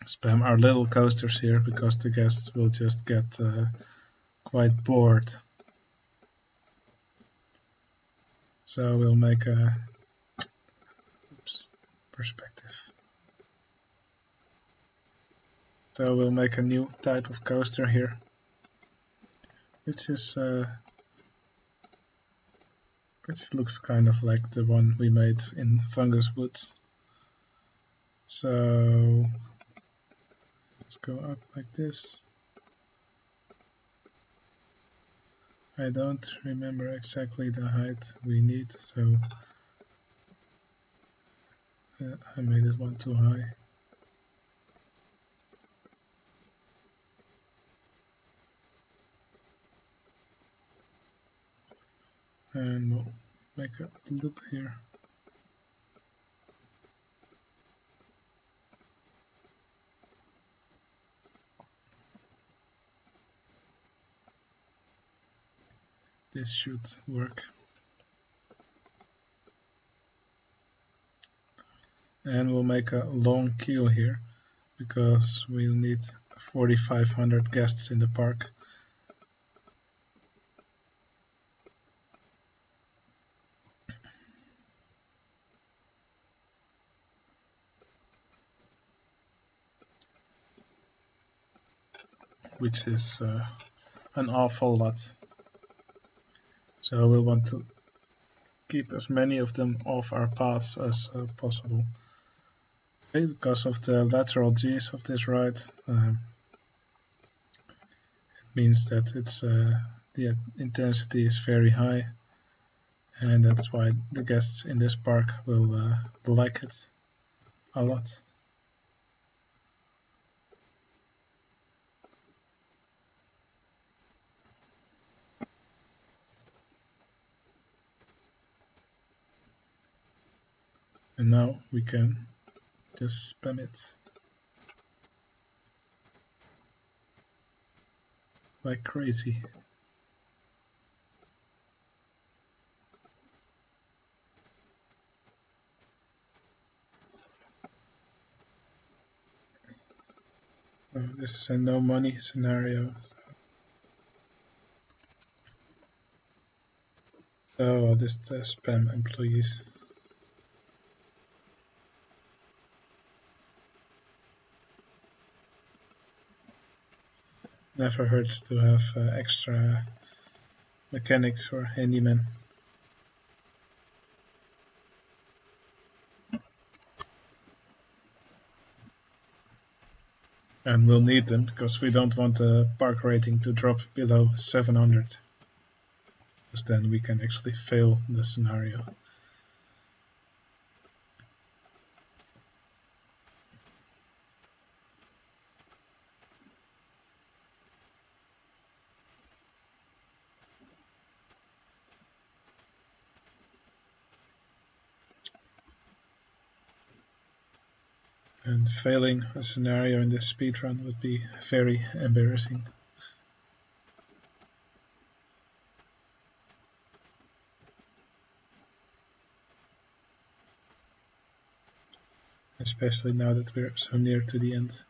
Speaker 1: spam our little coasters here, because the guests will just get quite bored. So we'll make a perspective. So we'll make a new type of coaster here, which is which looks kind of like the one we made in Fungus Woods. So let's go up like this. I don't remember exactly the height we need, so I made this one too high. And we'll make a loop here. This should work. and we'll make a long queue here because we'll need 4,500 guests in the park. Which is an awful lot. So we'll want to keep as many of them off our paths as possible. Okay, because of the lateral G's of this ride, it means that the intensity is very high, and that's why the guests in this park will like it a lot. And now we can just spam it like crazy. This is a no money scenario. So I'll just spam employees. Never hurts to have extra mechanics or handymen. And we'll need them because we don't want the park rating to drop below 700. Because then we can actually fail the scenario. And failing a scenario in this speedrun would be very embarrassing. Especially now that we're so near to the end.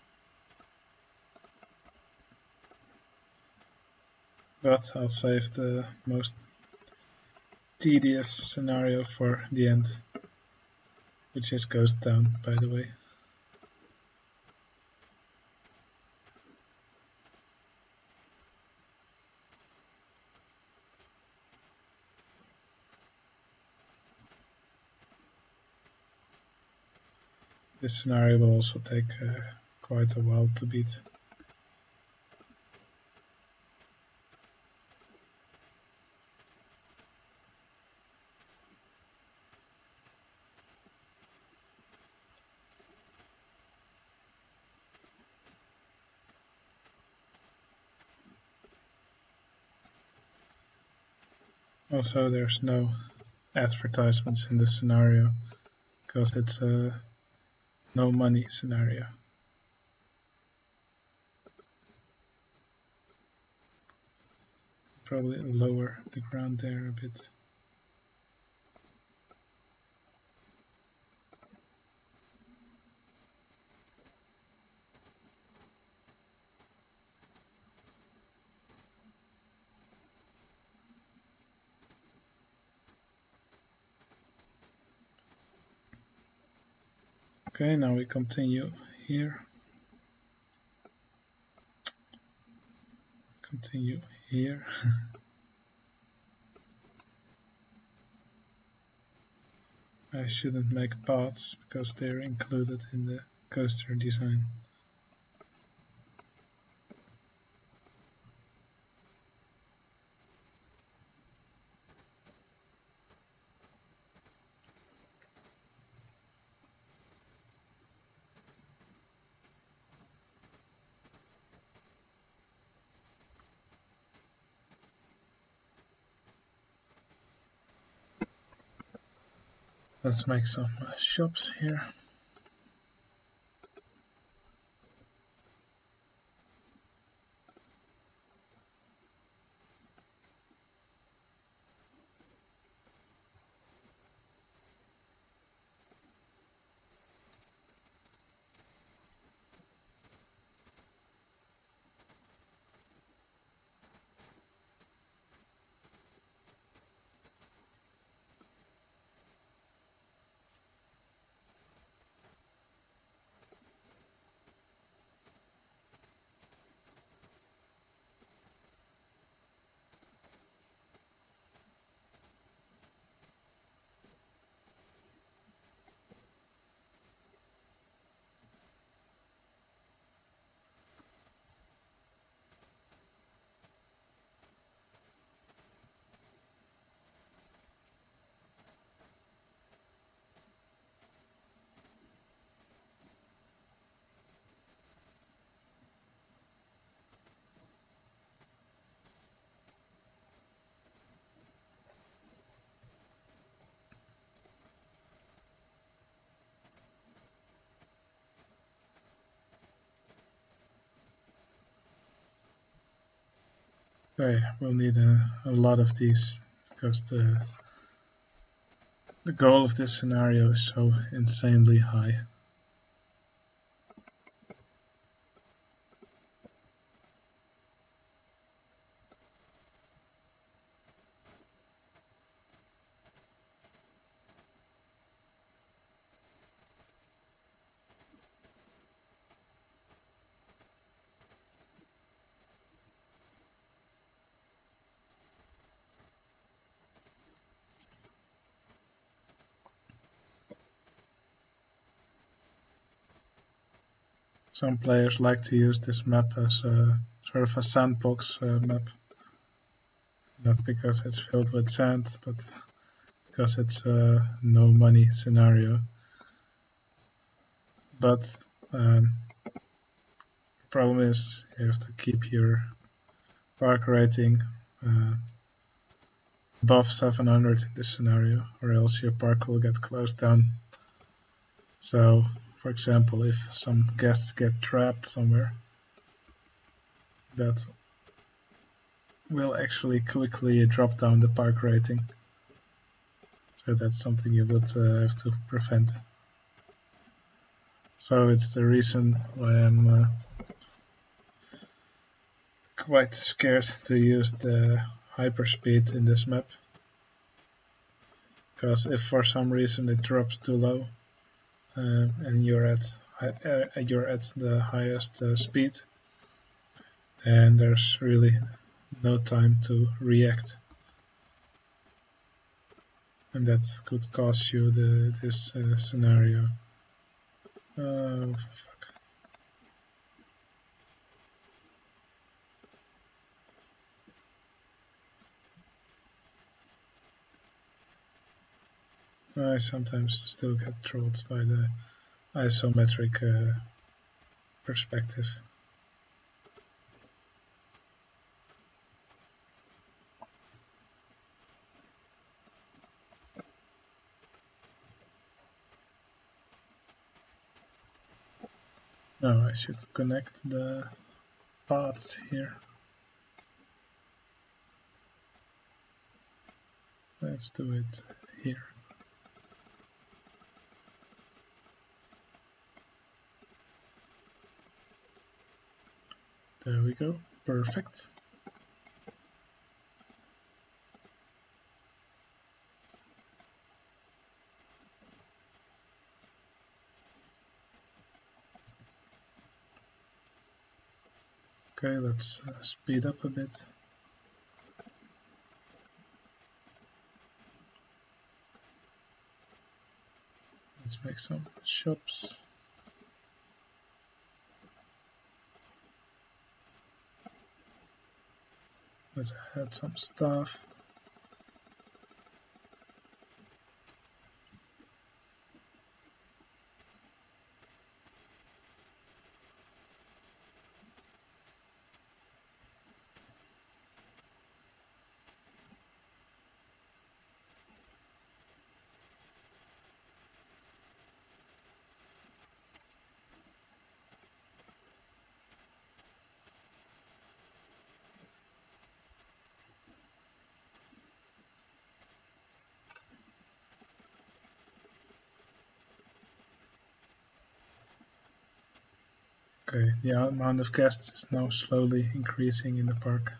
Speaker 1: But I'll save the most tedious scenario for the end, which is Ghost Town, by the way. This scenario will also take quite a while to beat. Also, there's no advertisements in this scenario because it's a no money scenario. Probably lower the ground there a bit. Okay, now we continue here. Continue here. I shouldn't make paths because they're included in the coaster design. Let's make some shops here. Okay, we'll need a lot of these because the goal of this scenario is so insanely high. Some players like to use this map as a sort of a sandbox map. Not because it's filled with sand, but because it's a no money scenario. But the problem is you have to keep your park rating above 700 in this scenario, or else your park will get closed down. So, for example, if some guests get trapped somewhere, that will actually quickly drop down the park rating. So that's something you would have to prevent. So it's the reason why I'm quite scared to use the hyperspeed in this map. Because if for some reason it drops too low and you're at the highest speed, and there's really no time to react, and that could cause you this scenario. Oh, fuck. I sometimes still get trolled by the isometric perspective. Now I should connect the paths here. Let's do it here. There we go, perfect. Okay, let's speed up a bit. Let's make some shops. Let's add some stuff. Okay, the amount of guests is now slowly increasing in the park.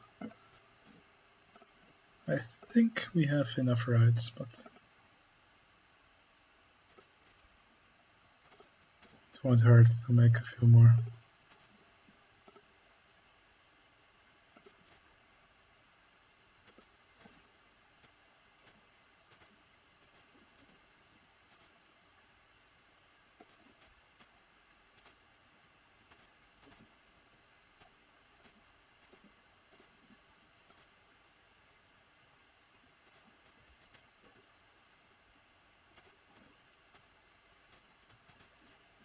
Speaker 1: I think we have enough rides, but it won't hurt to make a few more.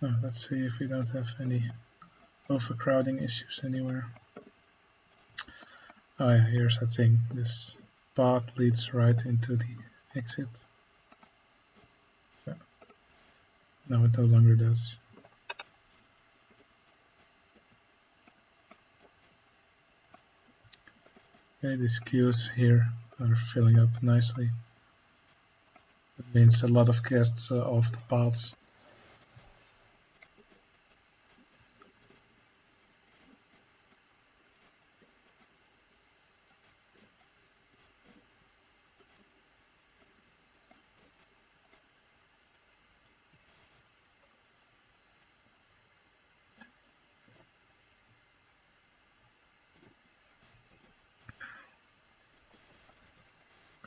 Speaker 1: Oh, let's see if we don't have any overcrowding issues anywhere. Oh yeah, here's the thing. This path leads right into the exit. So no, it no longer does. Okay, these queues here are filling up nicely. It means a lot of guests off the paths.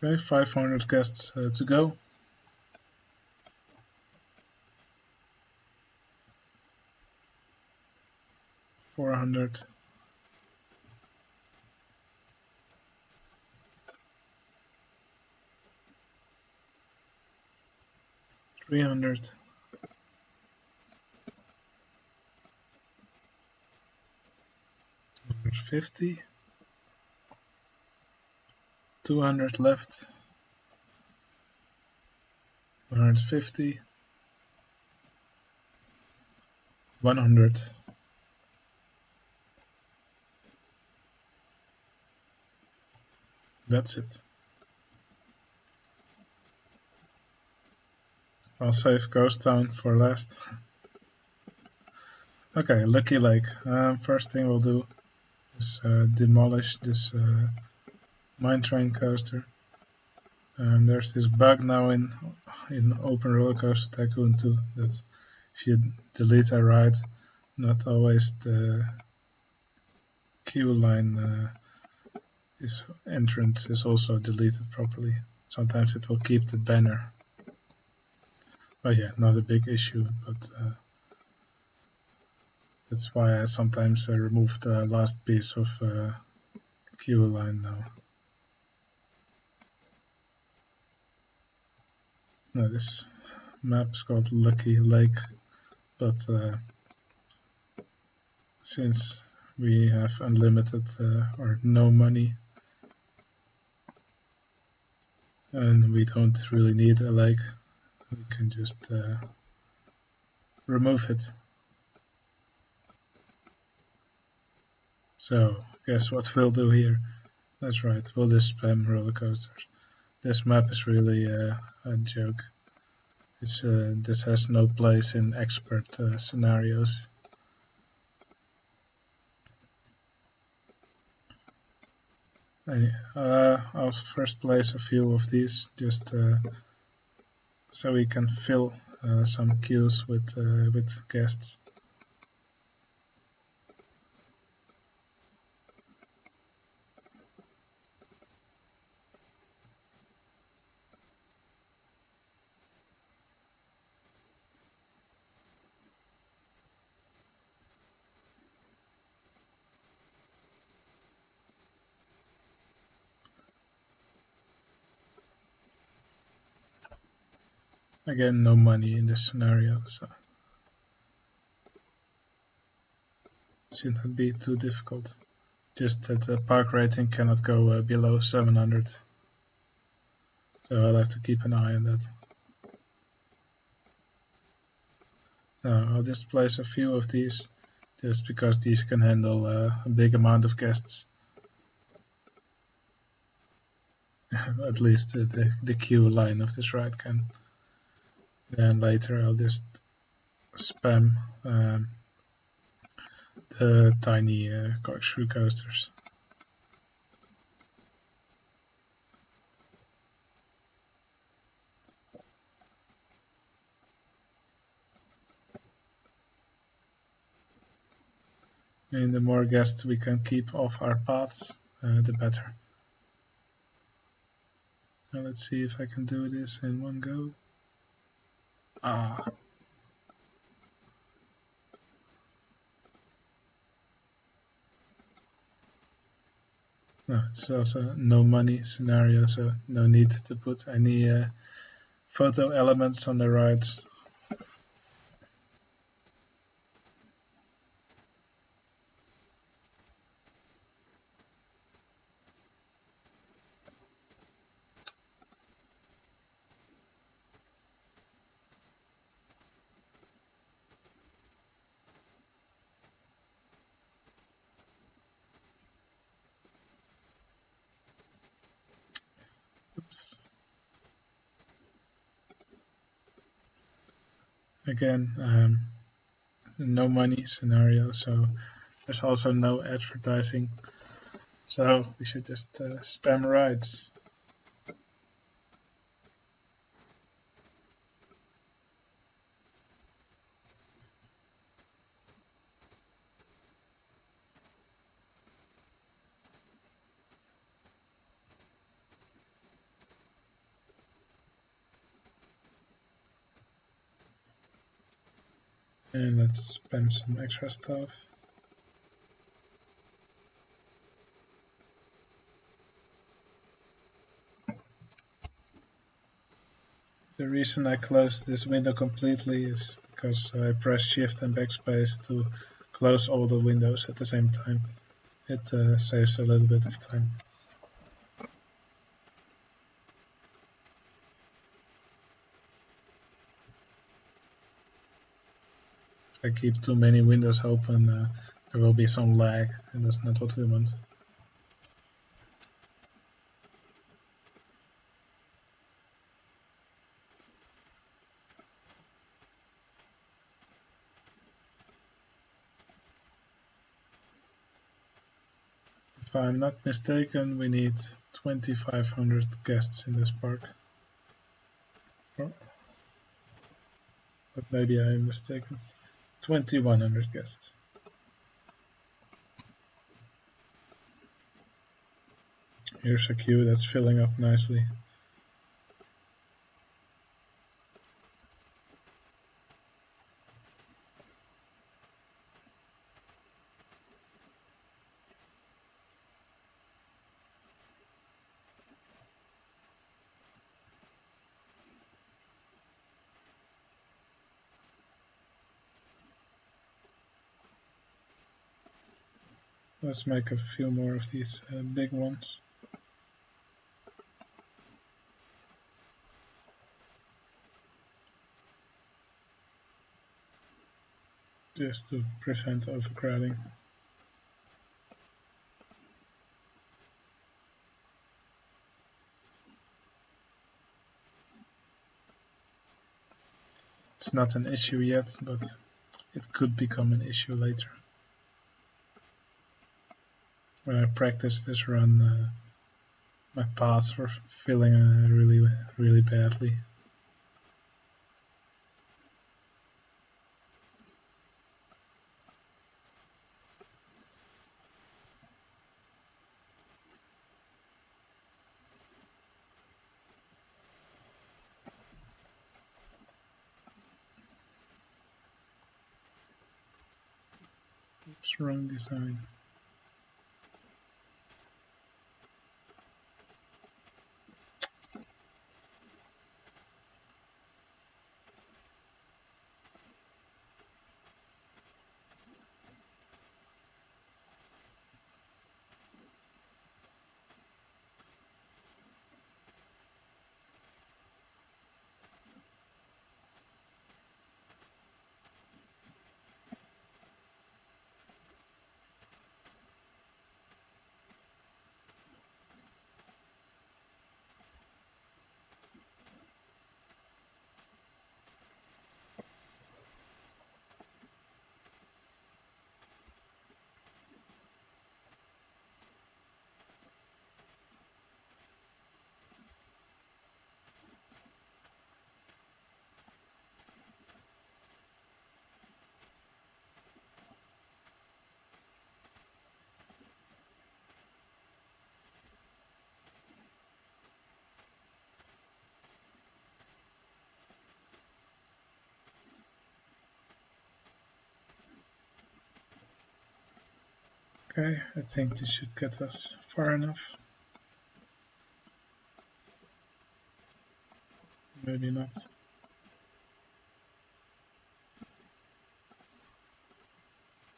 Speaker 1: Okay, 500 guests to go. 400. 300. 250. 200 left. 150. 100. That's it. I'll save Ghost Town for last. Okay, Lucky Lake. First thing we'll do is demolish this mine train coaster. There's this bug now in Open Rollercoaster Tycoon 2 that if you delete a ride, not always the queue line entrance is also deleted properly. Sometimes it will keep the banner. But yeah, not a big issue, but that's why I sometimes remove the last piece of queue line now. Now this map is called Lucky Lake, but since we have unlimited or no money and we don't really need a lake, we can just remove it. So guess what we'll do here? That's right, we'll just spam roller coasters. This map is really a joke. This has no place in expert scenarios. I'll first place a few of these just so we can fill some queues with guests. Again, no money in this scenario, so it shouldn't be too difficult. Just that the park rating cannot go below 700. So I'll have to keep an eye on that. Now I'll just place a few of these, just because these can handle a big amount of guests. At least the queue line of this ride can. Then later I'll just spam the tiny corkscrew coasters. And the more guests we can keep off our paths, the better. Now let's see if I can do this in one go. No, it's also no money scenario, so no need to put any photo elements on the rides. Again, no money scenario, so there's also no advertising. So we should just spam rides. And let's spam some extra stuff. The reason I closed this window completely is because I pressed Shift and Backspace to close all the windows at the same time. It saves a little bit of time. If I keep too many windows open, there will be some lag, and that's not what we want. If I'm not mistaken, we need 2,500 guests in this park. But maybe I am mistaken. 2,100 guests. Here's a queue that's filling up nicely. Let's make a few more of these big ones. Just to prevent overcrowding. It's not an issue yet, but it could become an issue later. When I practiced this run, my paths were filling really badly. Oops, wrong design. Okay, I think this should get us far enough. Maybe not.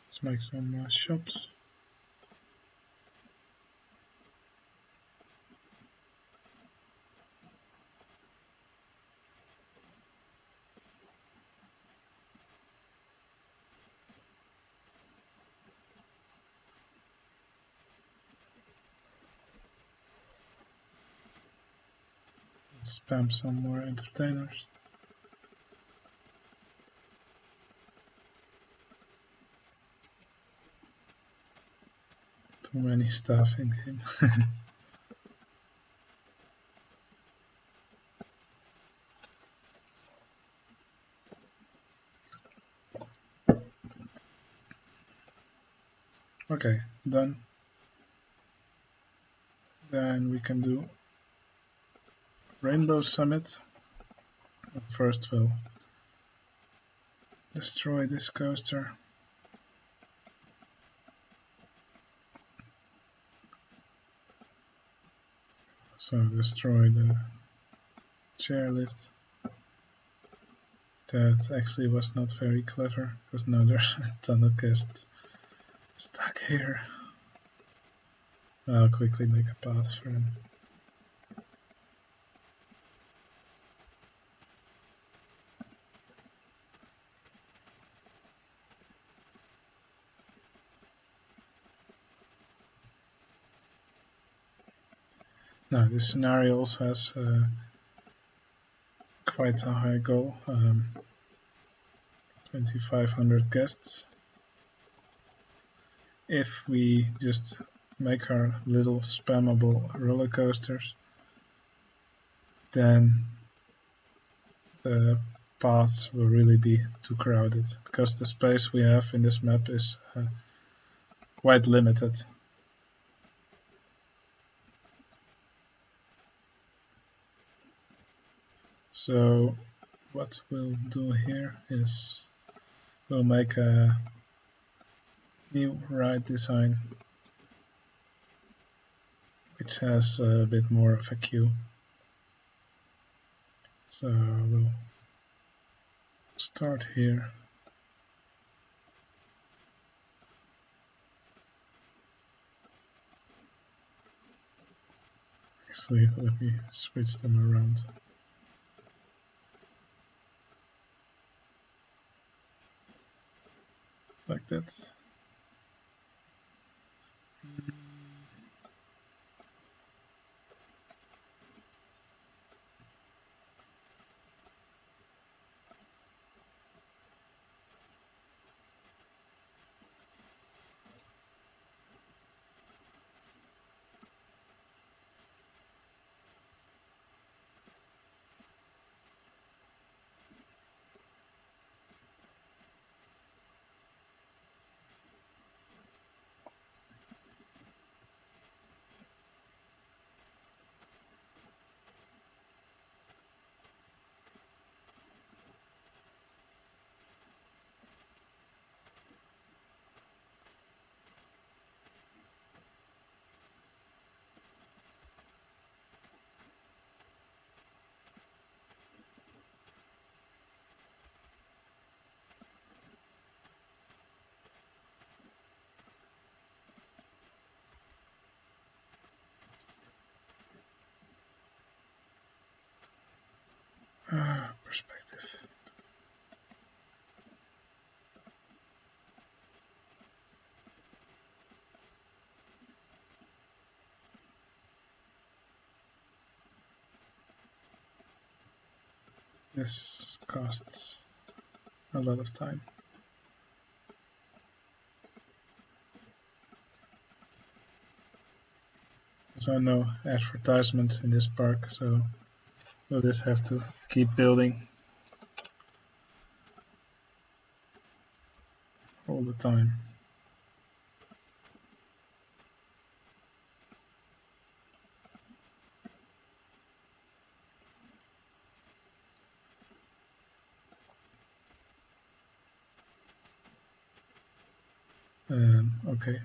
Speaker 1: Let's make some shops. Spam some more entertainers. Too many stuff in game. Okay, done. Then we can do Rainbow Summit. First we'll destroy this coaster. So destroy the chairlift. That actually was not very clever, because now there's a ton of guests stuck here. I'll quickly make a path for them. Now this scenario also has quite a high goal, 2,500 guests. If we just make our little spammable roller coasters, then the paths will really be too crowded, because the space we have in this map is quite limited. So what we'll do here is we'll make a new ride design which has a bit more of a queue. So we'll start here. Actually, let me switch them around. Like that. Perspective. This costs a lot of time. So no advertisements in this park, so we'll just have to keep building all the time. Okay.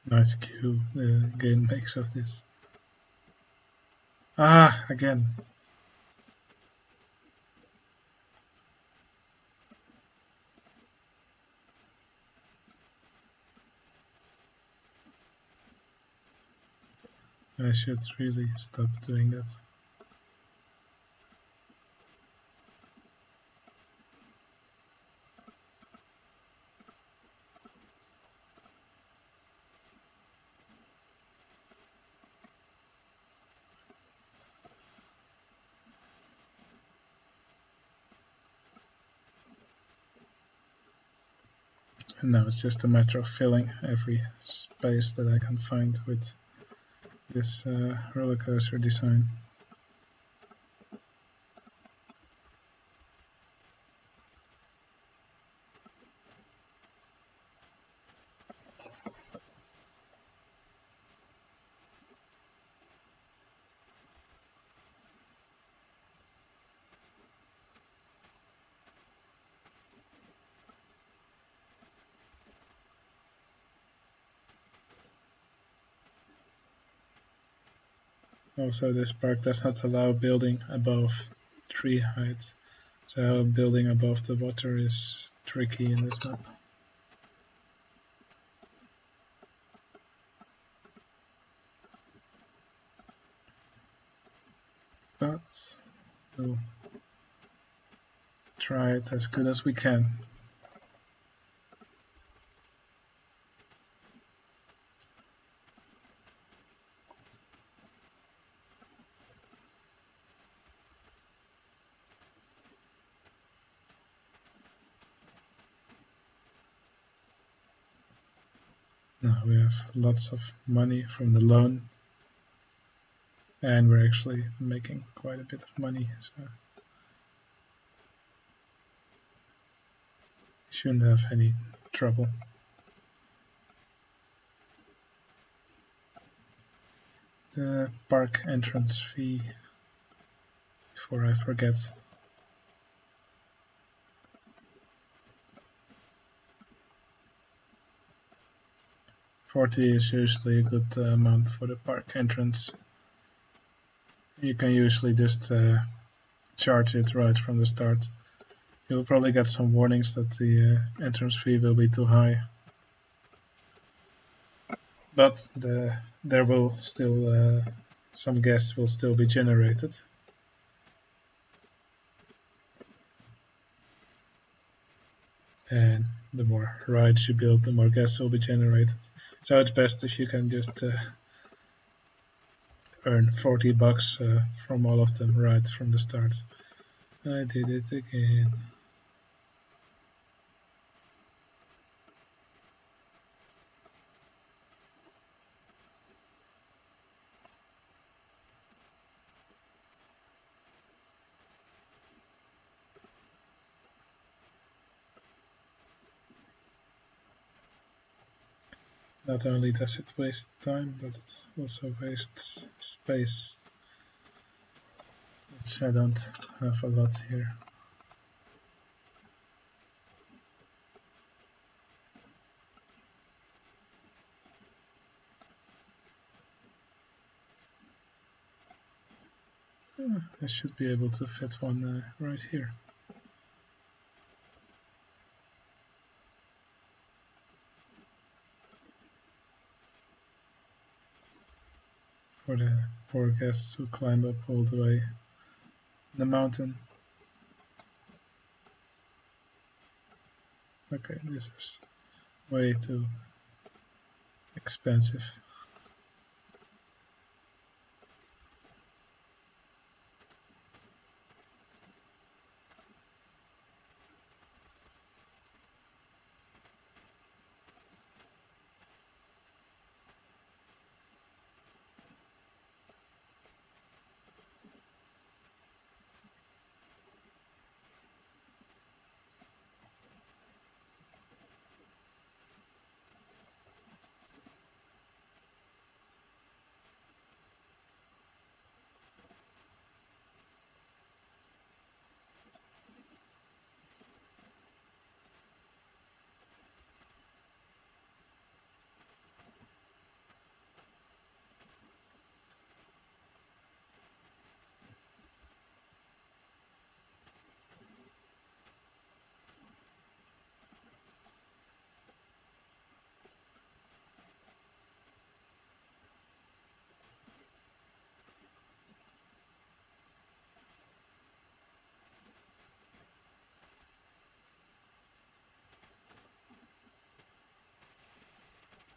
Speaker 1: Nice cue the game makes of this. Ah, again. I should really stop doing that. And now it's just a matter of filling every space that I can find with this roller coaster design. Also, this park does not allow building above tree height, so building above the water is tricky in this map. But we'll try it as good as we can. Now we have lots of money from the loan, and we're actually making quite a bit of money, so we shouldn't have any trouble. The park entrance fee, before I forget. $40 is usually a good amount for the park entrance. You can usually just charge it right from the start. You will probably get some warnings that the entrance fee will be too high, but there will still some guests will still be generated. And the more rides you build, the more guests will be generated. So it's best if you can just earn $40 from all of them right from the start. I did it again. Not only does it waste time, but it also wastes space, which I don't have a lot here. I should be able to fit one right here. For the poor guests who climb up all the way the mountain. Okay, this is way too expensive.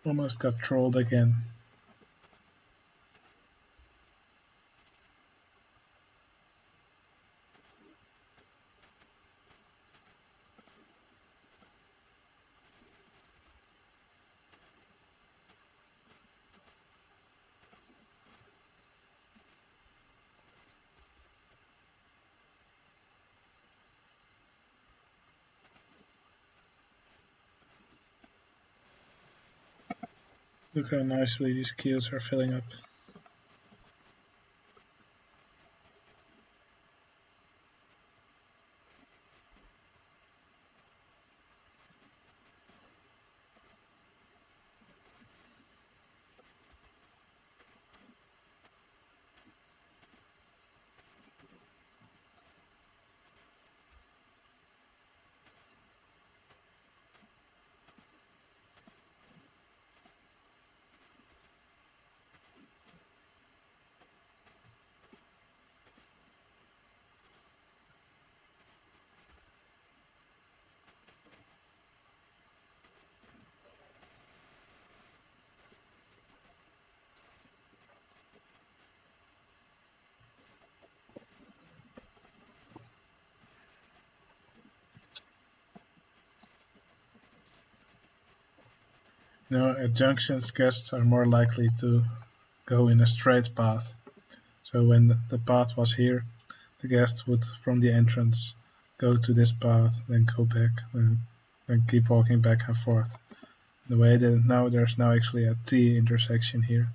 Speaker 1: Almost got trolled again. Look how nicely these queues are filling up. At junctions, guests are more likely to go in a straight path. So when the path was here, the guests would, from the entrance, go to this path, then go back, and then keep walking back and forth. The way that now there's now actually a T intersection here.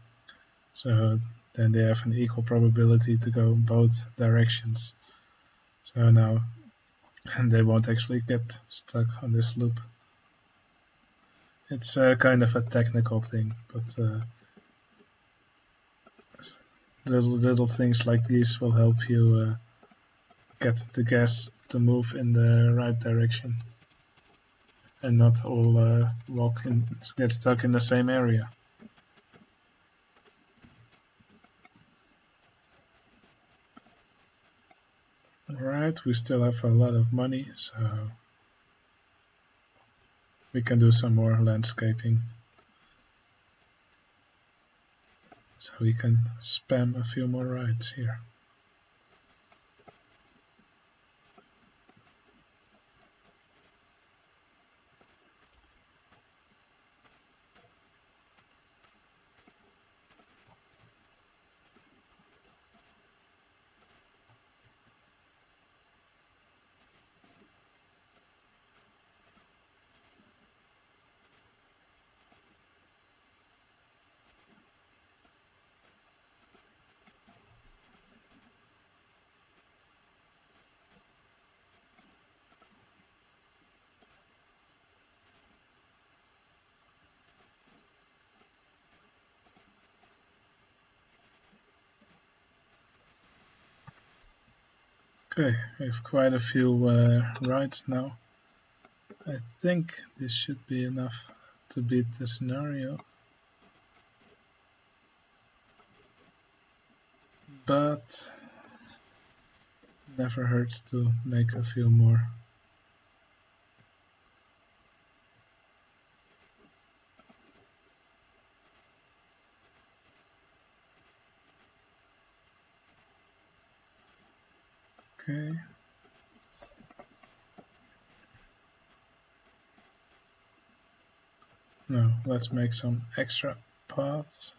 Speaker 1: So then they have an equal probability to go both directions. So now and they won't actually get stuck on this loop. It's kind of a technical thing, but little things like these will help you get the guests to move in the right direction and not all get stuck in the same area. Alright, we still have a lot of money, so we can do some more landscaping. So we can spam a few more rides here. Okay, we have quite a few rides now. I think this should be enough to beat the scenario. But never hurts to make a few more. Okay. Now let's make some extra paths.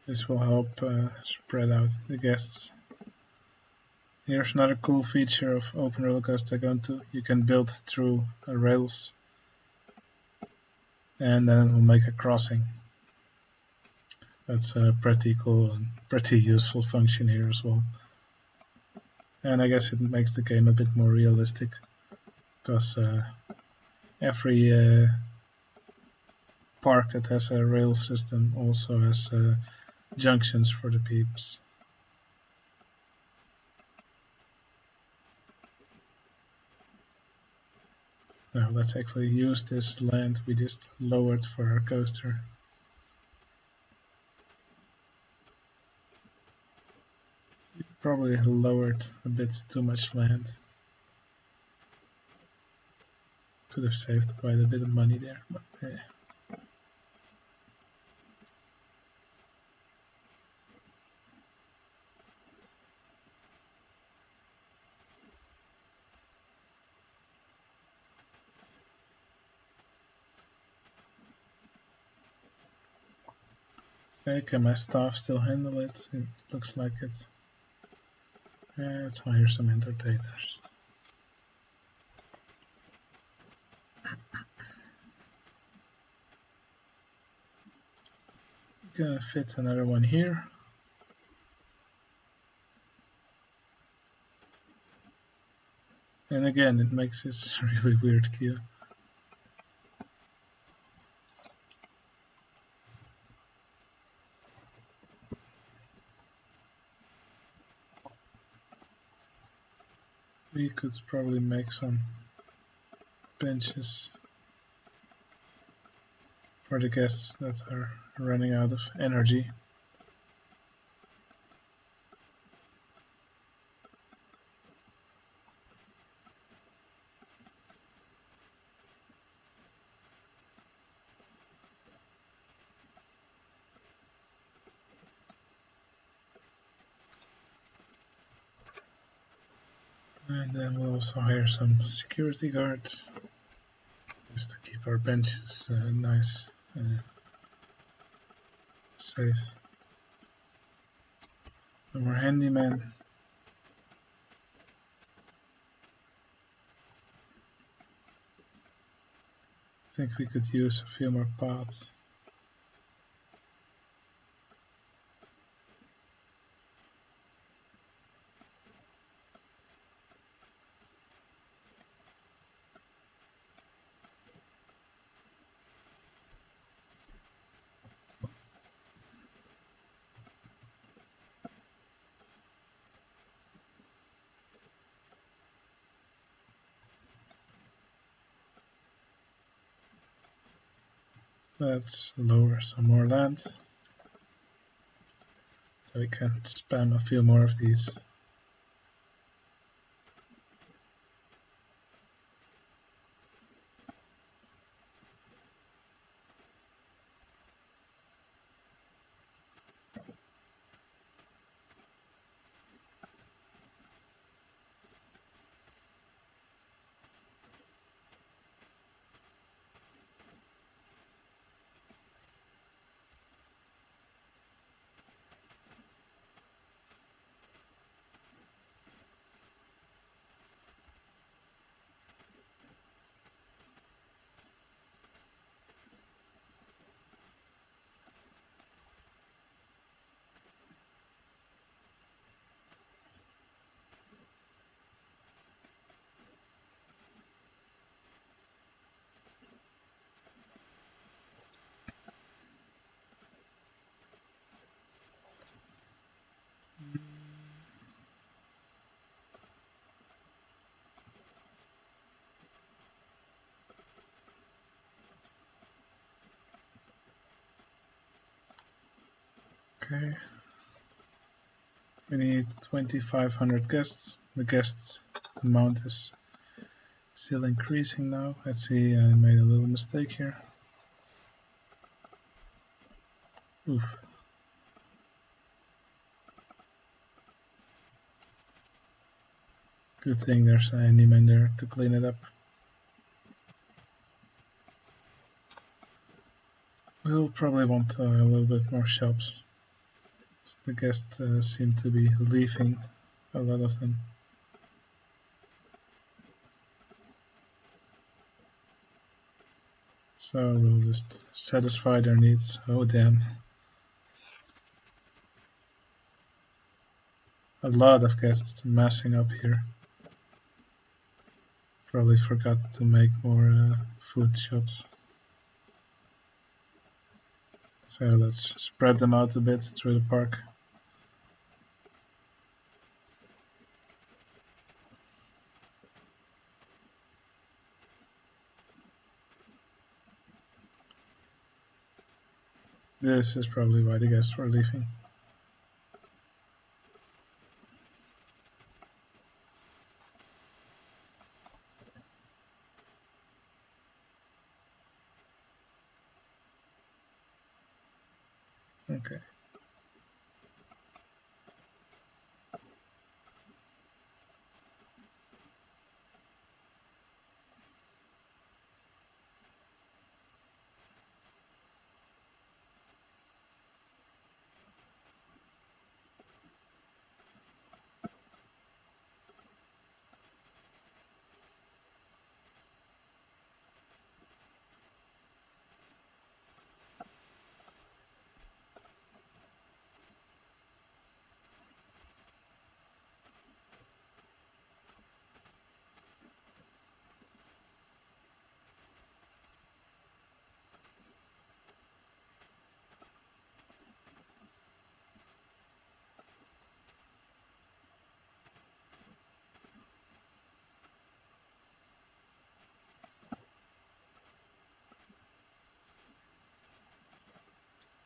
Speaker 1: This will help spread out the guests. Here's another cool feature of OpenRCT2 Tycoon 2. You can build through rails and then it will make a crossing. That's a pretty cool and pretty useful function here as well. And I guess it makes the game a bit more realistic, because every park that has a rail system also has junctions for the peeps. Now let's actually use this land we just lowered for our coaster. We probably lowered a bit too much land. Could have saved quite a bit of money there, but yeah. Okay, can my staff still handle it? It looks like it. Let's hire some entertainers. Gonna fit another one here. And again, it makes this really weird queue. We could probably make some benches for the guests that are running out of energy. And then we'll also hire some security guards, just to keep our benches nice, safe. No more handyman. I think we could use a few more paths. Let's lower some more land, so we can spam a few more of these. Okay, we need 2,500 guests. The guests amount is still increasing now. Let's see, I made a little mistake here. Oof. Good thing there's a handyman there to clean it up. We'll probably want a little bit more shops. The guests seem to be leaving, a lot of them. So we'll just satisfy their needs. Oh damn. A lot of guests massing up here. Probably forgot to make more food shops. So let's spread them out a bit through the park. This is probably why the guests were leaving. Okay.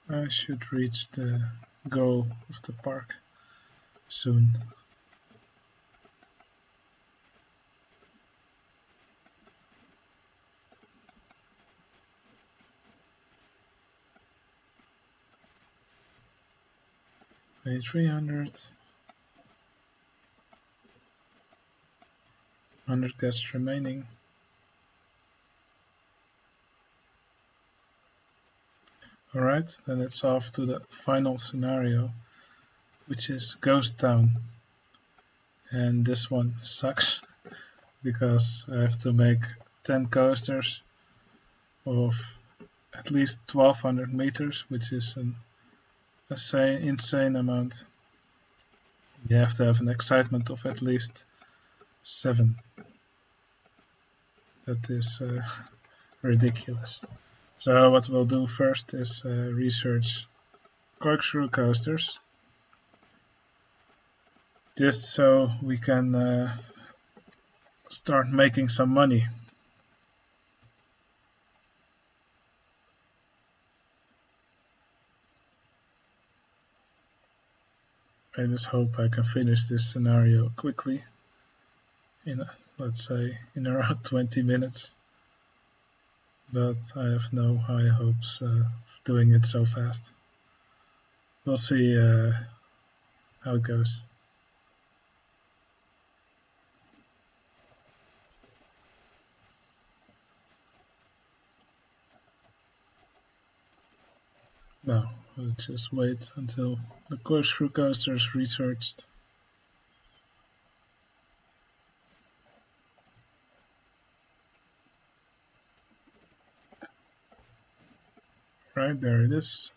Speaker 1: I should reach the goal of the park soon. Maybe 300. 100 guests remaining. Alright, then it's off to the final scenario, which is Ghost Town. And this one sucks because I have to make 10 coasters of at least 1200 meters, which is an insane amount. You have to have an excitement of at least 7. That is ridiculous. So what we'll do first is research corkscrew coasters, just so we can start making some money. I just hope I can finish this scenario quickly, let's say in around 20 minutes, but I have no high hopes of doing it so fast. We'll see how it goes. Now, we'll just wait until the corkscrew coaster is researched. Right, there it is.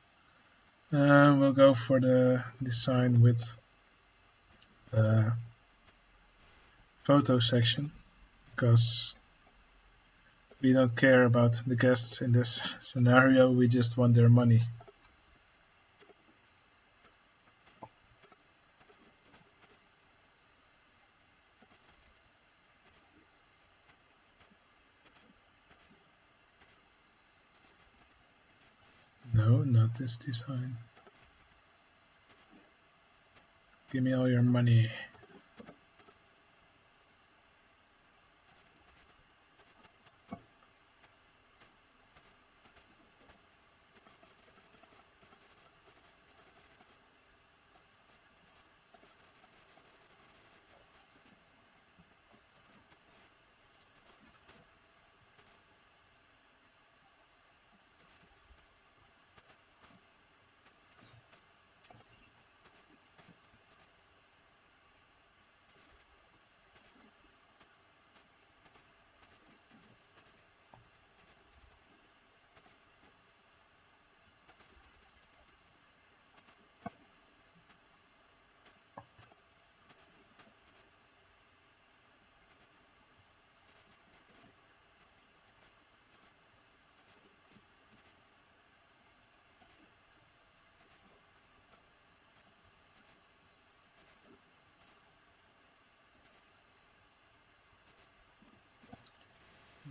Speaker 1: We'll go for the design with the photo section, because we don't care about the guests in this scenario, we just want their money. No, not this design. Give me all your money.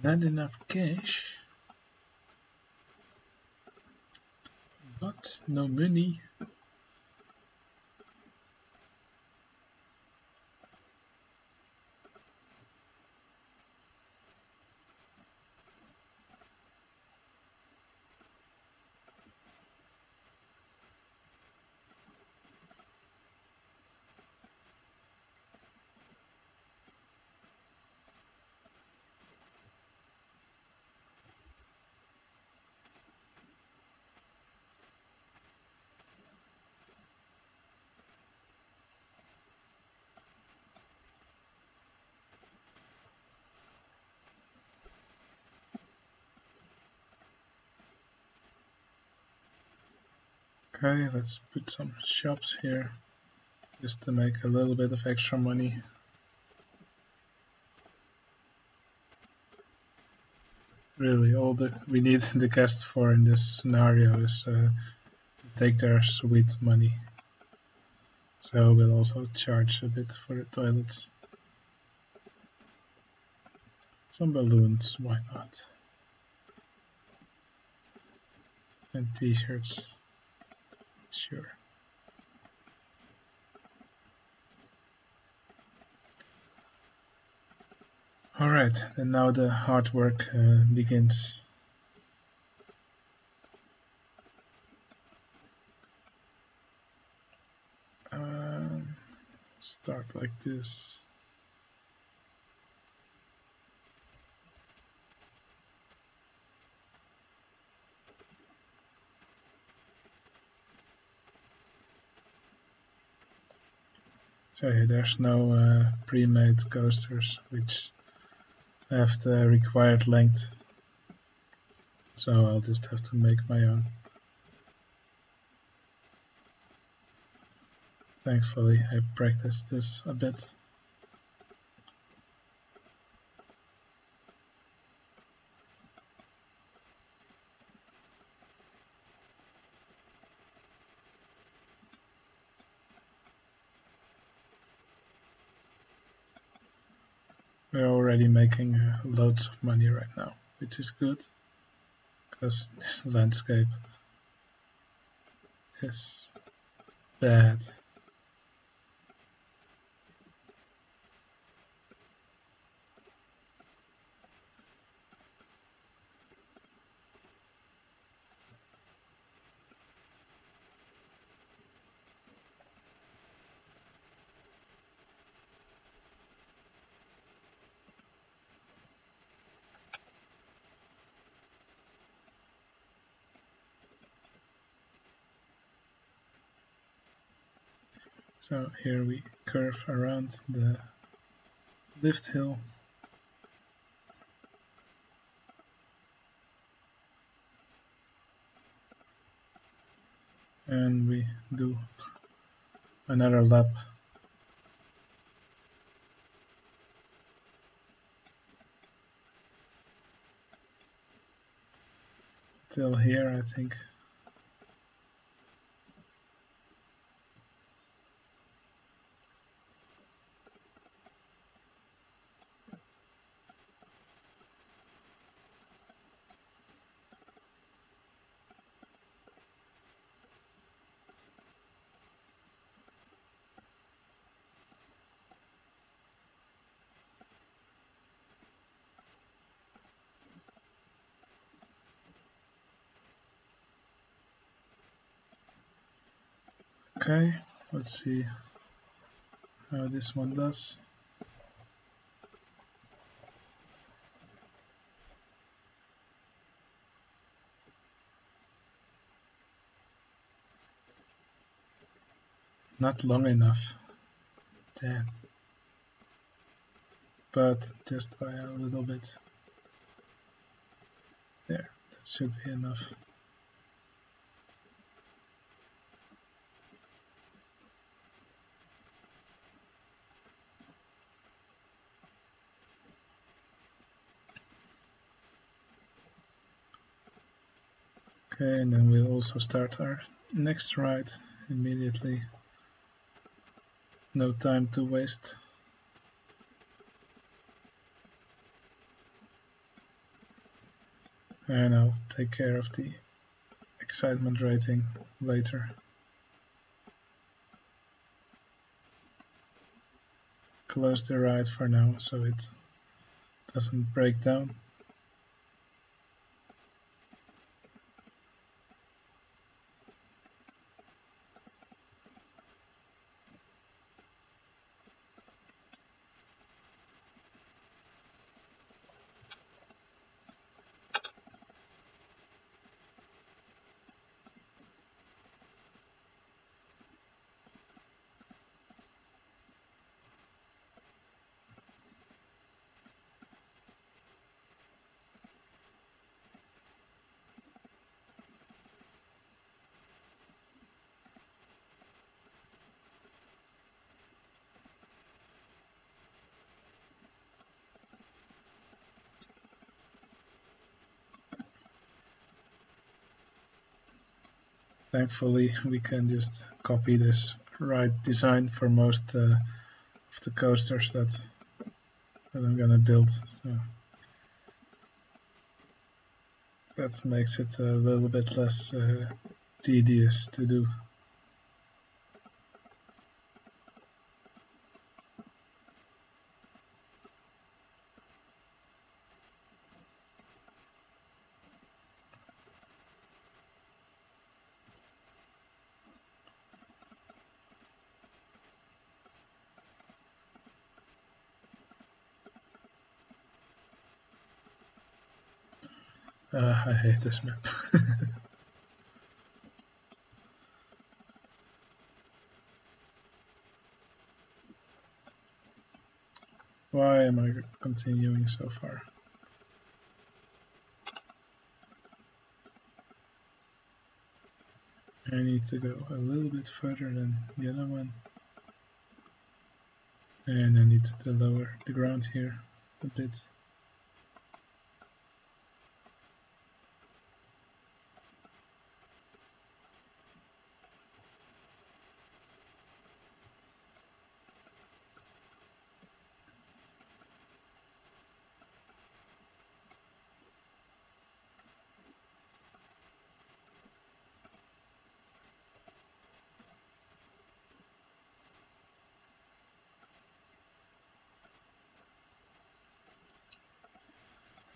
Speaker 1: Not enough cash. What? No money? Okay, let's put some shops here, just to make a little bit of extra money. Really, all we need the guests for in this scenario is to take their sweet money. So we'll also charge a bit for the toilets. Some balloons, why not? And t-shirts. sure. Alright, and now the hard work begins. Start like this. So here there's no pre-made coasters which have the required length, so I'll just have to make my own. Thankfully I practiced this a bit. We're already making loads of money right now, which is good, because this landscape is bad. So here we curve around the lift hill. And we do another lap. Till here, I think. Okay, let's see how this one does. Not long enough. Damn. But just by a little bit. There, that should be enough. Okay, and then we'll also start our next ride immediately. No time to waste. And I'll take care of the excitement rating later. Close the ride for now so it doesn't break down. Thankfully, we can just copy this ride design for most of the coasters that I'm gonna build. So that makes it a little bit less tedious to do. I hate this map. Why am I continuing so far? I need to go a little bit further than the other one. And I need to lower the ground here a bit.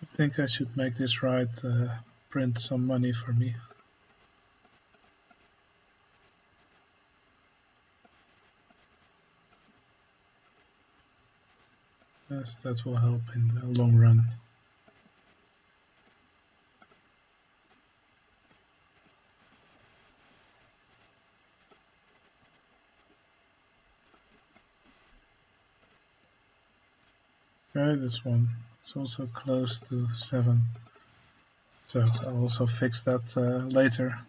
Speaker 1: I think I should make this ride print some money for me. Yes, that will help in the long run. Okay, this one is also close to 7. So I'll also fix that later.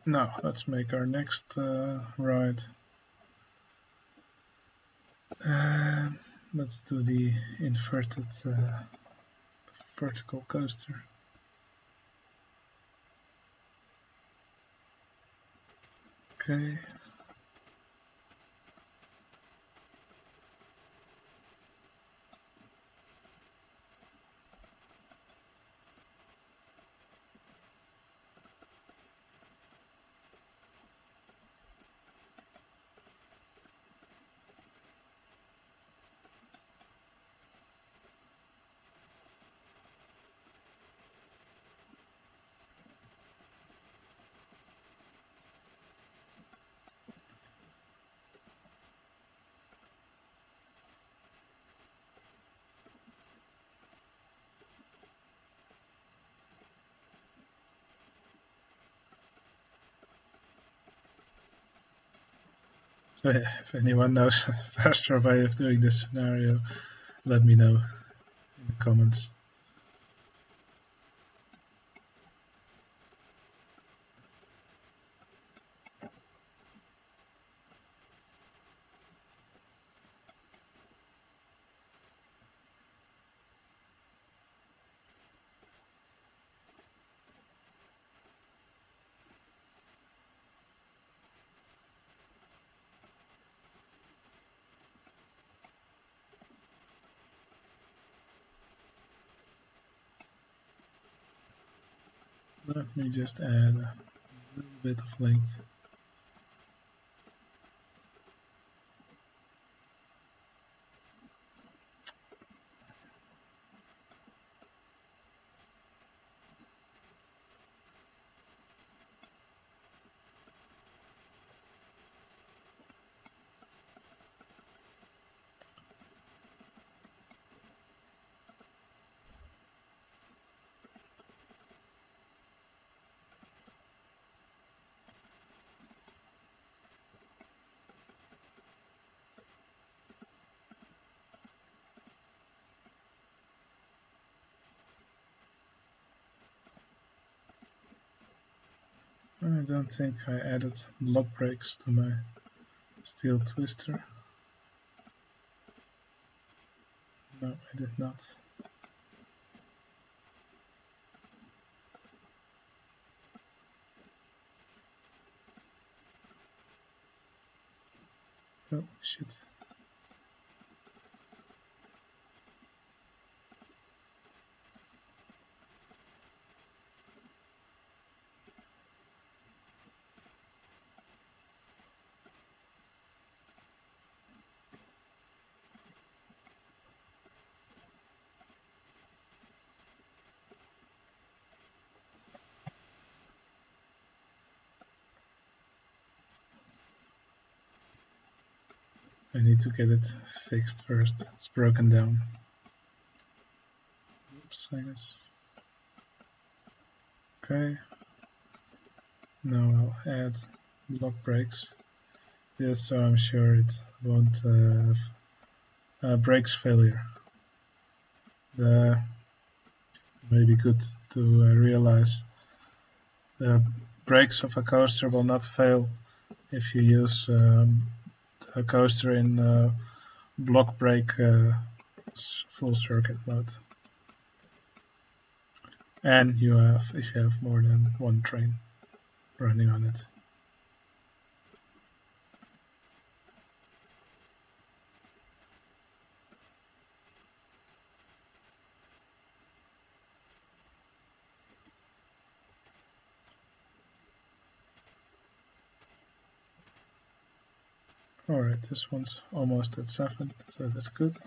Speaker 1: Now let's make our next ride. Let's do the inverted vertical coaster. Okay. So yeah, if anyone knows a faster way of doing this scenario, let me know in the comments. Let me just add a little bit of length. I don't think I added block brakes to my steel twister. No, I did not. Oh, shit. I need to get it fixed first. It's broken down. I guess. Okay. Now I'll add block breaks, just so I'm sure it won't have brakes failure. May be good to realize the brakes of a coaster will not fail if you use a coaster in block brake full circuit mode, and if you have more than one train running on it. Alright, this one's almost at 7, so that's good.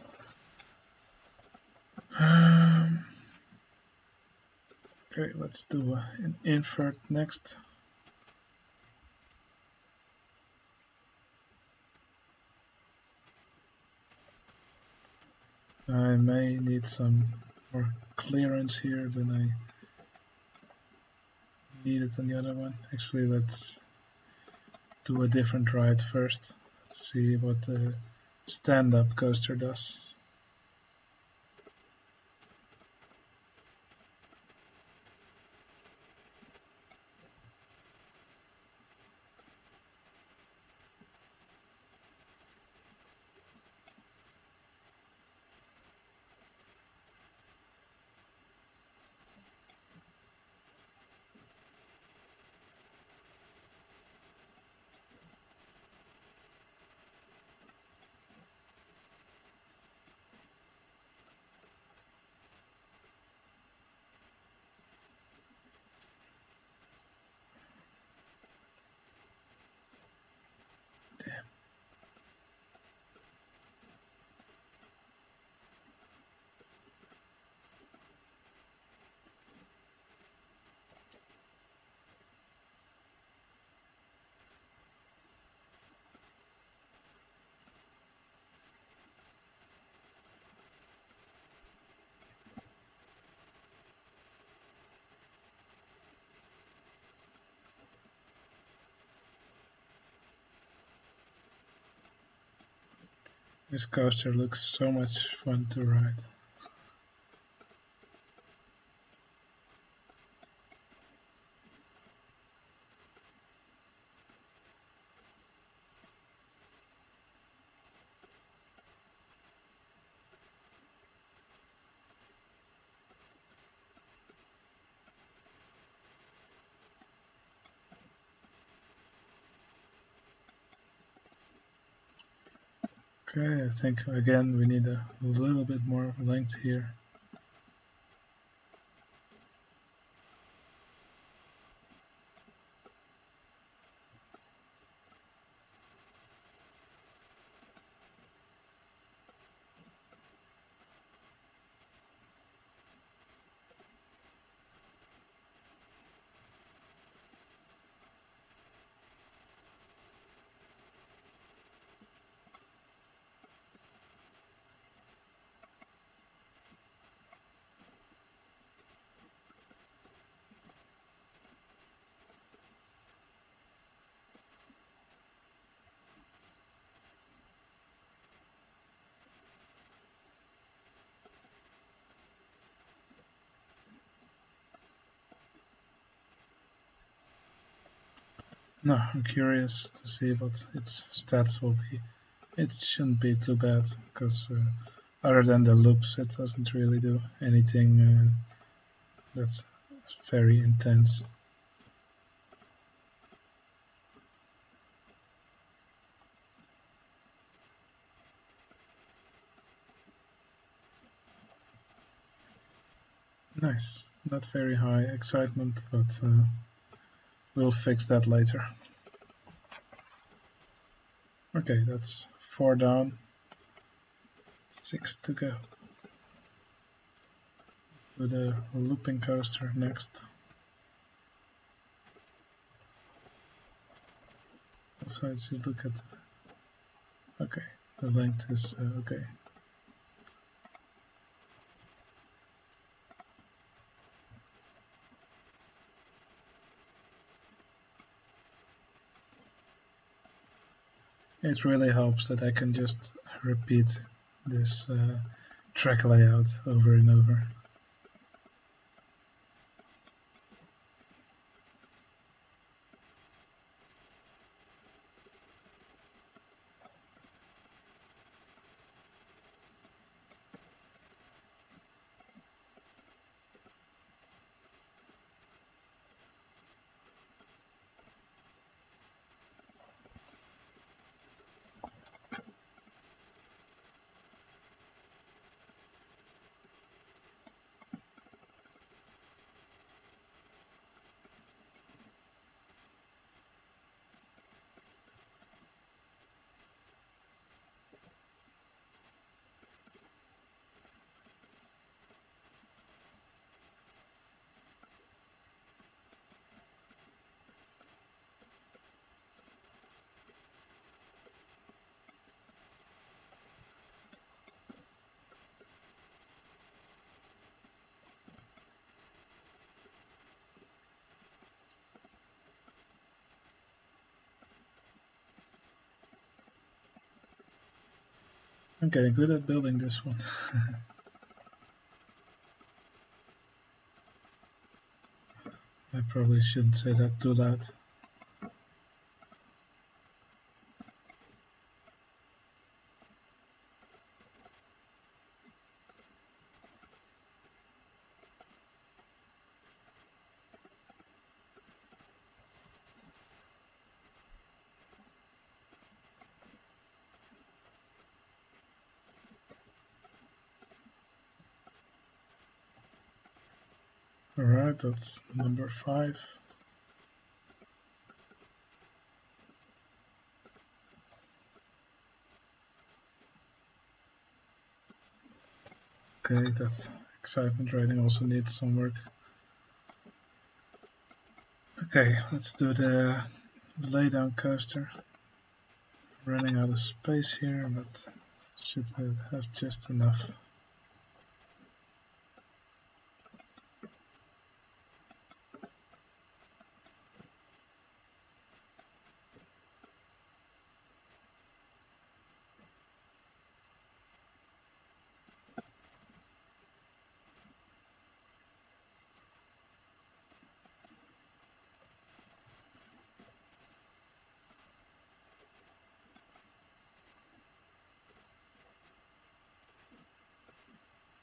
Speaker 1: Okay, let's do an invert next. I may need some more clearance here than I needed on the other one. Actually, let's do a different ride first. Let's see what the stand-up coaster does. This coaster looks so much fun to ride. Okay, I think again we need a little bit more length here. No, I'm curious to see what its stats will be. It shouldn't be too bad, because other than the loops, it doesn't really do anything that's very intense. Nice. Not very high excitement, but we'll fix that later. Okay, that's 4 down, 6 to go. Let's do the looping coaster next. Also, I should look at. Okay, the length is okay. it really helps that I can just repeat this track layout over and over. I'm getting good at building this one. I probably shouldn't say that too loud. Alright, that's number 5. Okay, that excitement rating also needs some work. Okay, let's do the laydown coaster. Running out of space here, but should have just enough.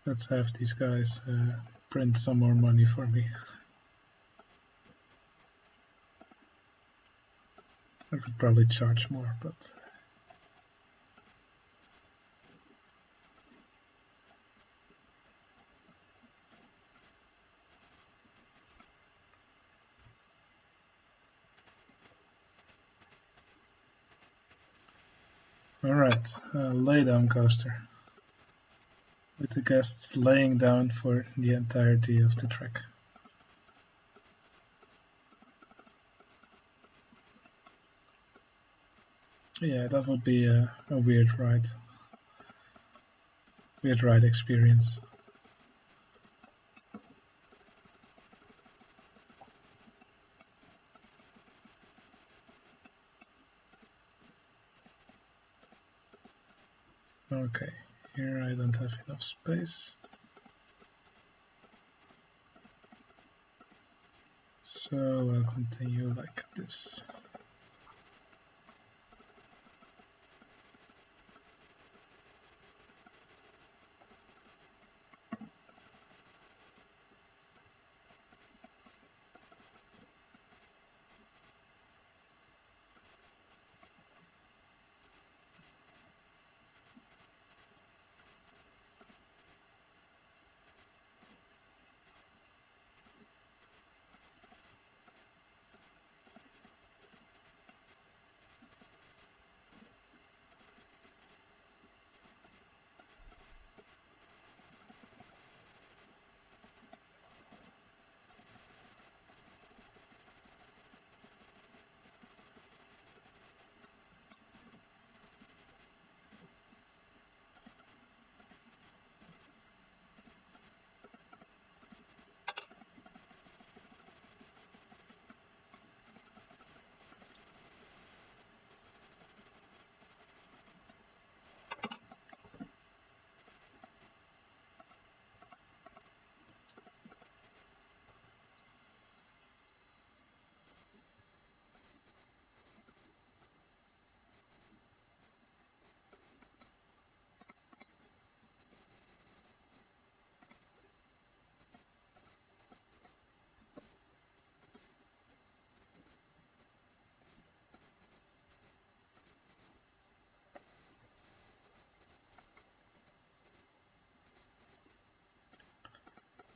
Speaker 1: Let's have these guys print some more money for me. I could probably charge more, but alright, laydown coaster with the guests laying down for the entirety of the trek. Yeah, that would be a weird ride experience. Okay, here I don't have enough space, so I'll continue like this.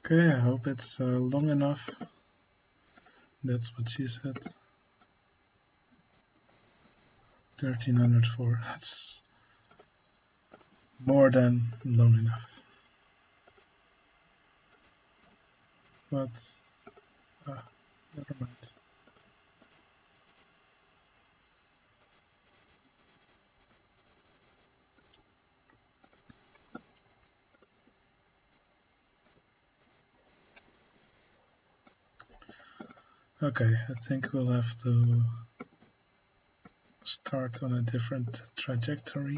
Speaker 1: Okay, I hope it's long enough. That's what she said. 1304. That's more than long enough. But never mind. Okay, I think we'll have to start on a different trajectory.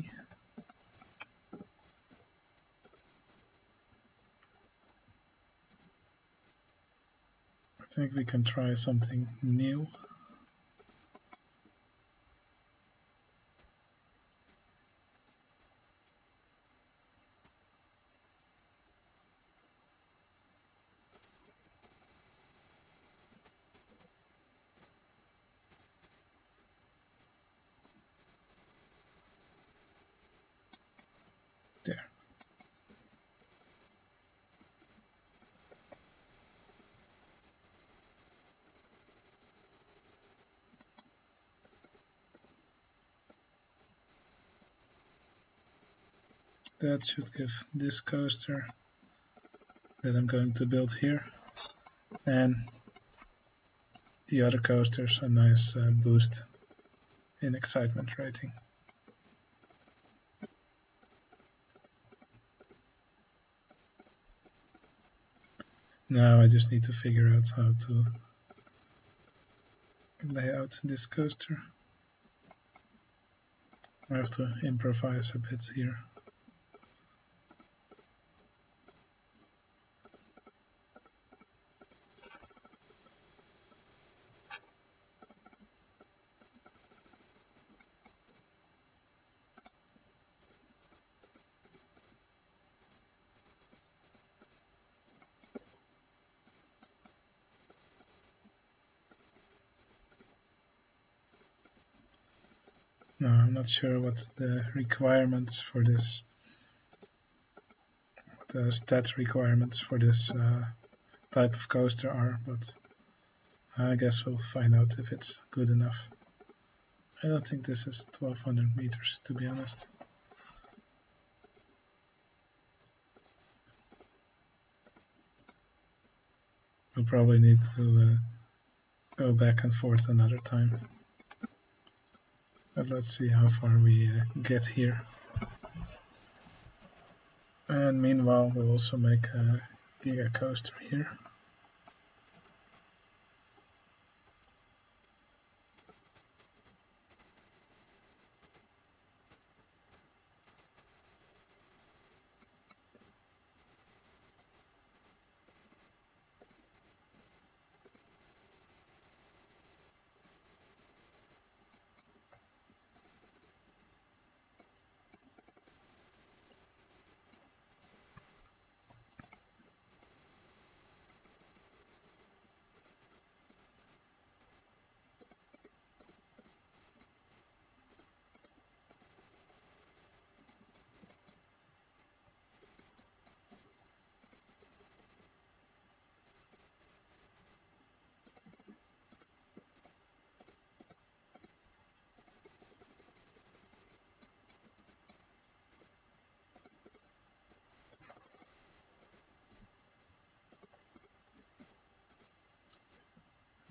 Speaker 1: I think we can try something new. There. That should give this coaster that I'm going to build here and the other coasters a nice boost in excitement rating. Now I just need to figure out how to lay out this coaster. I have to improvise a bit here. No, I'm not sure what the requirements for this, the stat requirements for this type of coaster are, but I guess we'll find out if it's good enough. I don't think this is 1200 meters, to be honest. We'll probably need to go back and forth another time. But let's see how far we get here. And meanwhile, we'll also make a giga coaster here.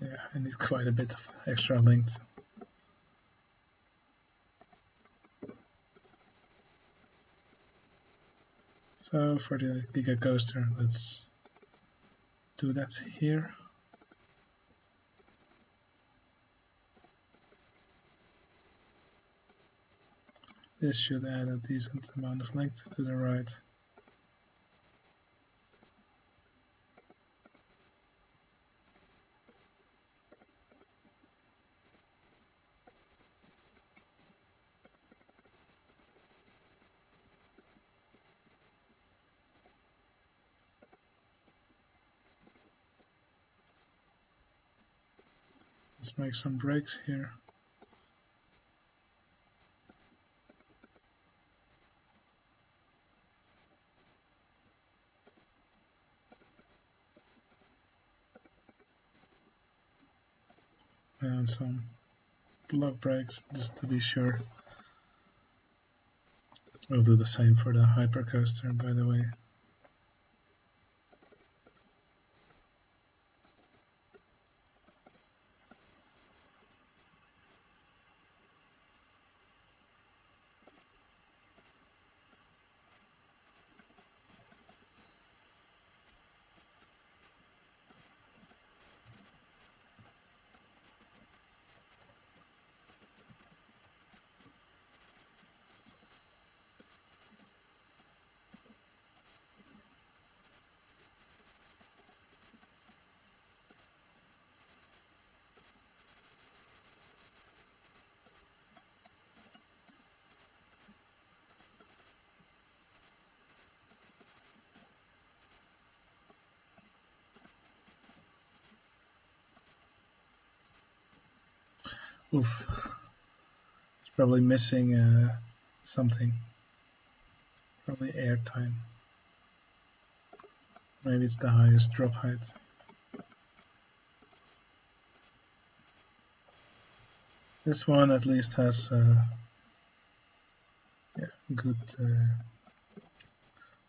Speaker 1: Yeah, I need quite a bit of extra length. So for the giga coaster, let's do that here. This should add a decent amount of length to the ride. Let's make some breaks here. and some block brakes just to be sure. We'll do the same for the hypercoaster, by the way. Oof. It's probably missing something. Probably airtime. Maybe it's the highest drop height. This one at least has good,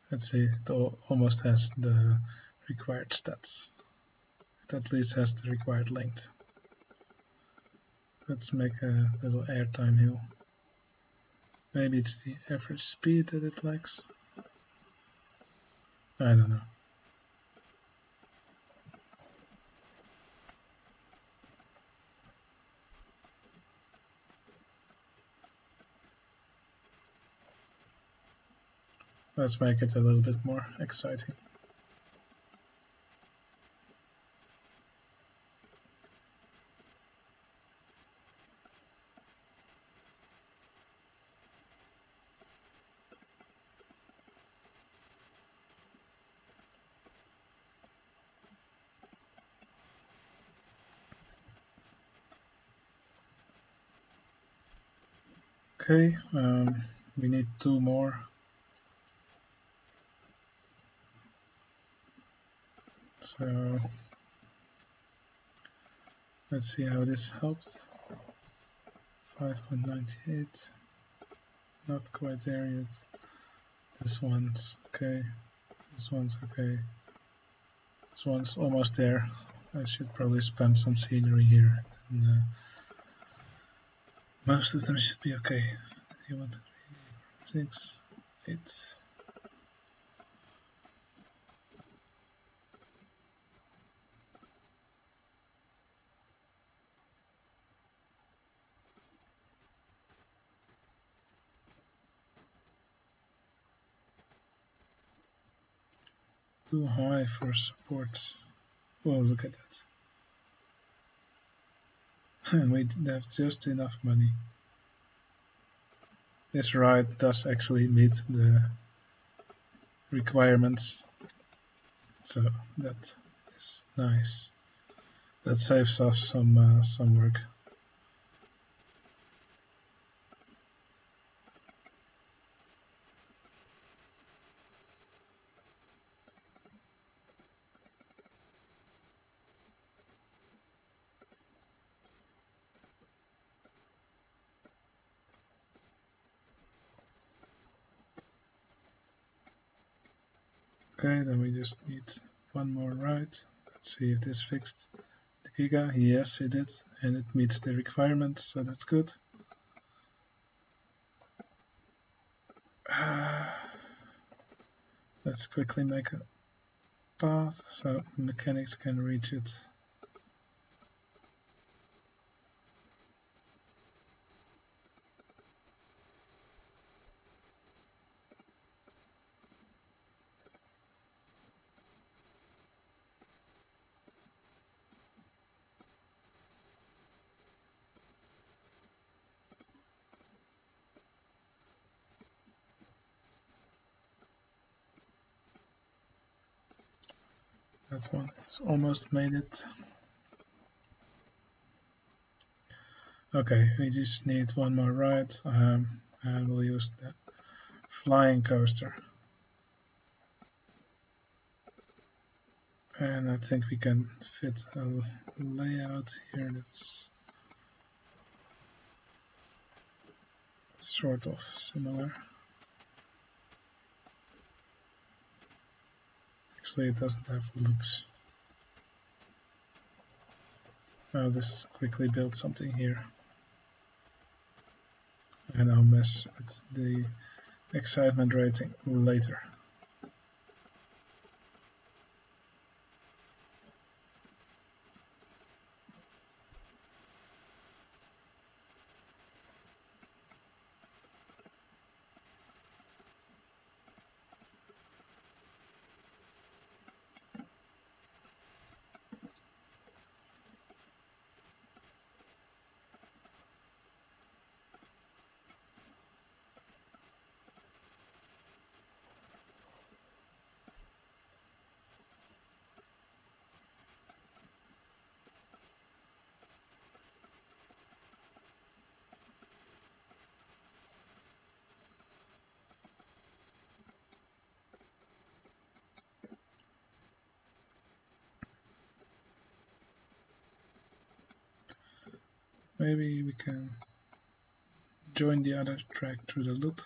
Speaker 1: let's see, it almost has the required stats. It at least has the required length. Let's make a little airtime hill. Maybe it's the average speed that it likes. I don't know. Let's make it a little bit more exciting. Okay, we need 2 more. So let's see how this helps. 5.98, not quite there yet. This one's okay, this one's okay, this one's almost there. I should probably spam some scenery here, and most of them should be okay. 1, 2, 3, 4, 6, 8. Too high for support. Oh, look at that. And we have just enough money. This ride does actually meet the requirements, so that is nice. That saves us some work. Okay, then we just need 1 more ride. Let's see if this fixed the Giga. Yes, it did, and it meets the requirements, so that's good. Let's quickly make a path so mechanics can reach it. That one has almost made it. Okay, we just need 1 more ride, and we'll use the flying coaster. And I think we can fit a layout here that's sort of similar. Actually, it doesn't have loops. I'll just quickly build something here, and I'll mess with the excitement rating later. Maybe we can join the other track through the loop.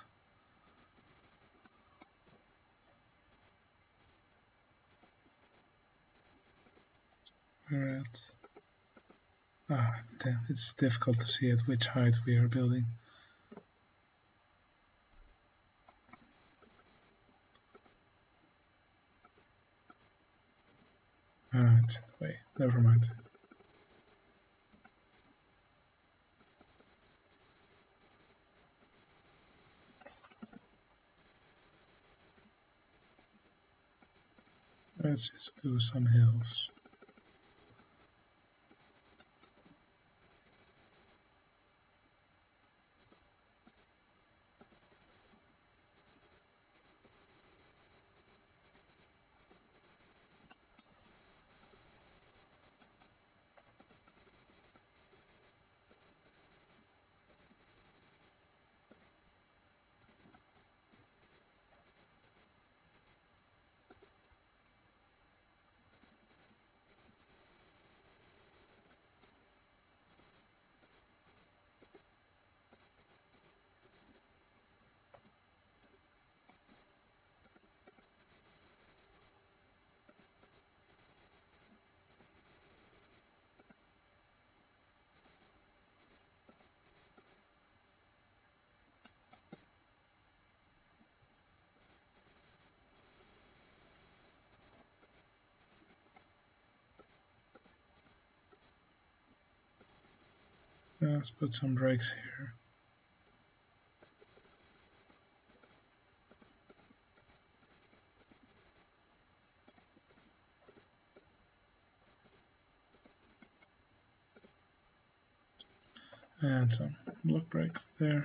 Speaker 1: We're at... damn, it's difficult to see at which height we are building. It's in the way, never mind. Let's just do some hills. Let's put some brakes here. And some block brakes there.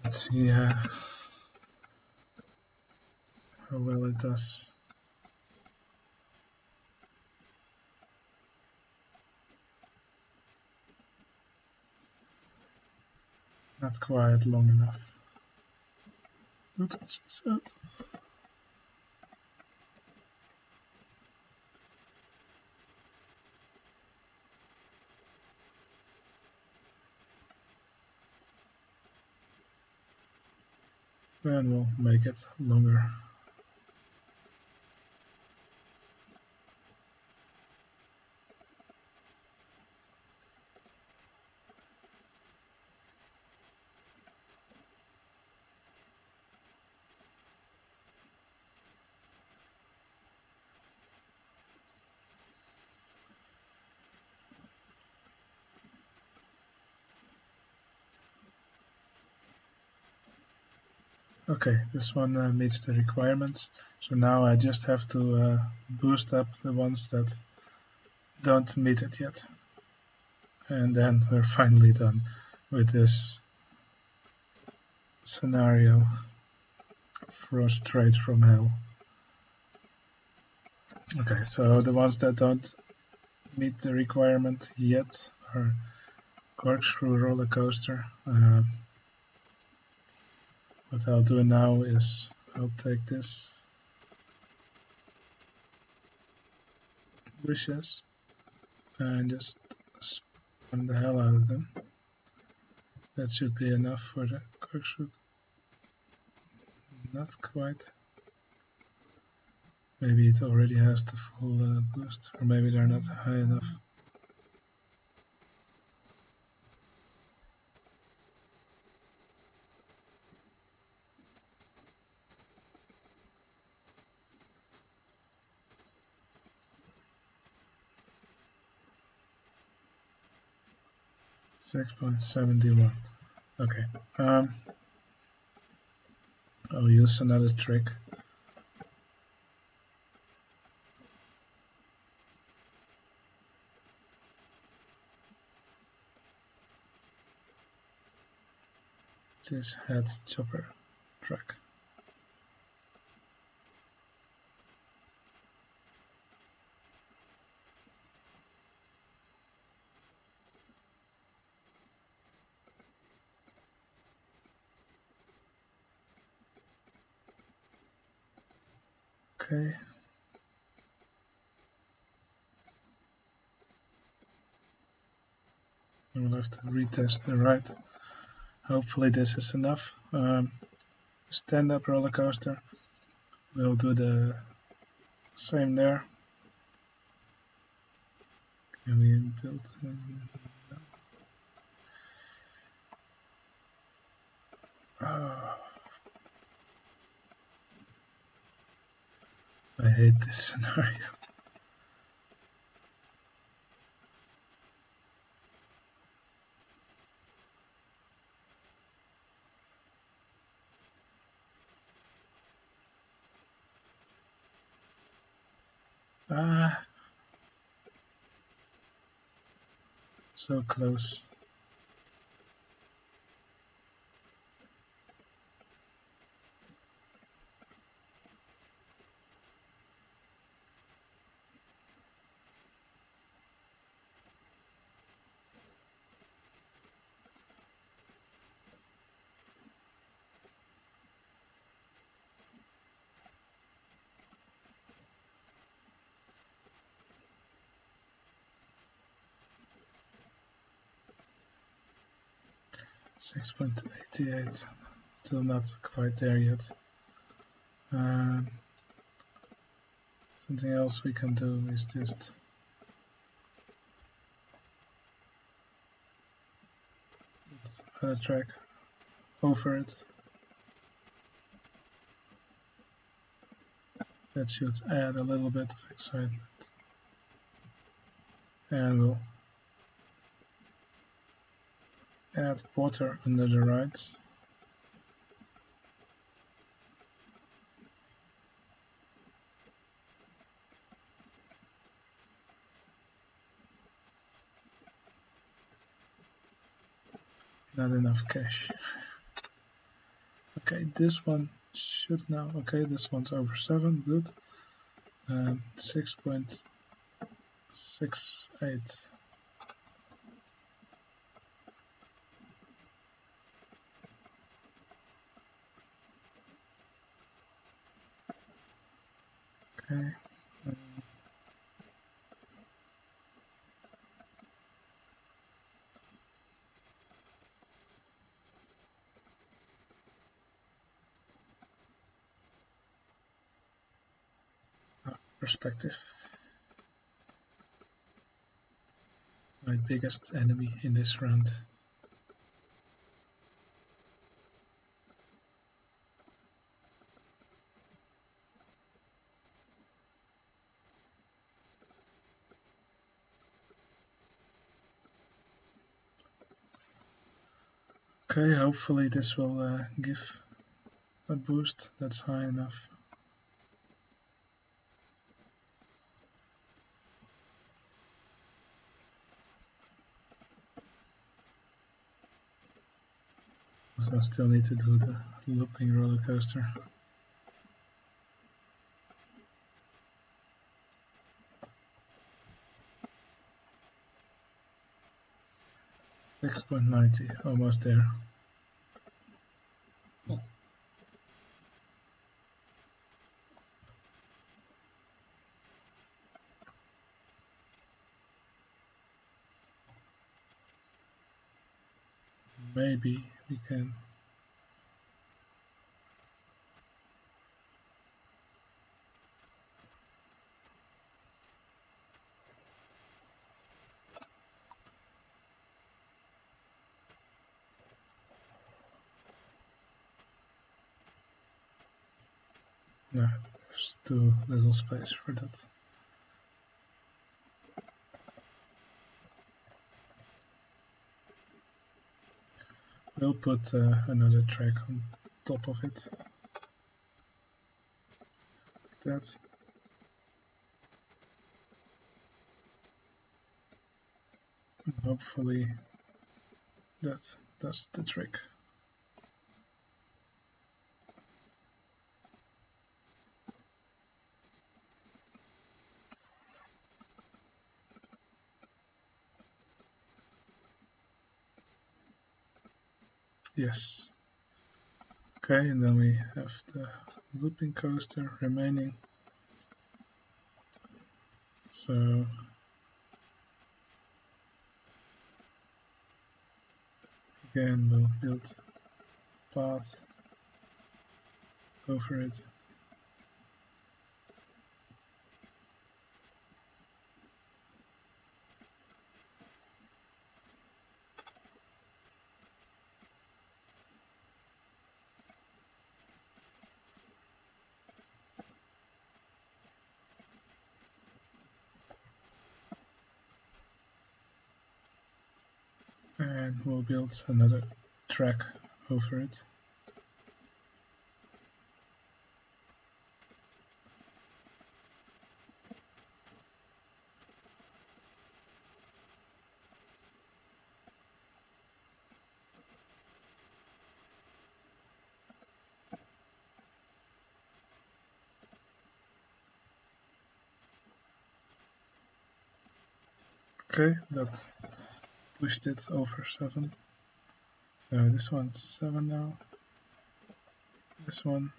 Speaker 1: Let's see how well it does. Not quite long enough. That's what she said. And we'll make it longer. Okay, this one meets the requirements. So now I just have to boost up the ones that don't meet it yet. And then we're finally done with this scenario for straight from hell. Okay, so the ones that don't meet the requirement yet are corkscrew roller coaster. What I'll do now is I'll take this wishes and just spam the hell out of them. That should be enough for the corkscrew. Not quite. Maybe it already has the full boost, or maybe they're not high enough. $6.71. Okay. I'll use another trick. This head chopper track. Okay. We'll have to retest the ride. Hopefully this is enough. Stand-up roller coaster. We'll do the same there. Can we build? No. Oh. I hate this scenario. So close. $6.88, still not quite there yet. Something else we can do is just put a track over it. That should add a little bit of excitement. And we'll add water under the rides. Not enough cash. Okay, this one should now. Okay, this one's over 7. Good. 6.68. Okay. Perspective. My biggest enemy in this round. Okay, hopefully this will give a boost that's high enough. So I still need to do the looping roller coaster. $6.90, almost there. maybe we can no, there's too little space for that. We'll put another track on top of it. Like that. And hopefully that does the trick. Yes. Okay, and then we have the looping coaster remaining. So again, we'll build a path over it. And we'll build another track over it. Okay, that pushed it over 7. So this one's 7 now. This one.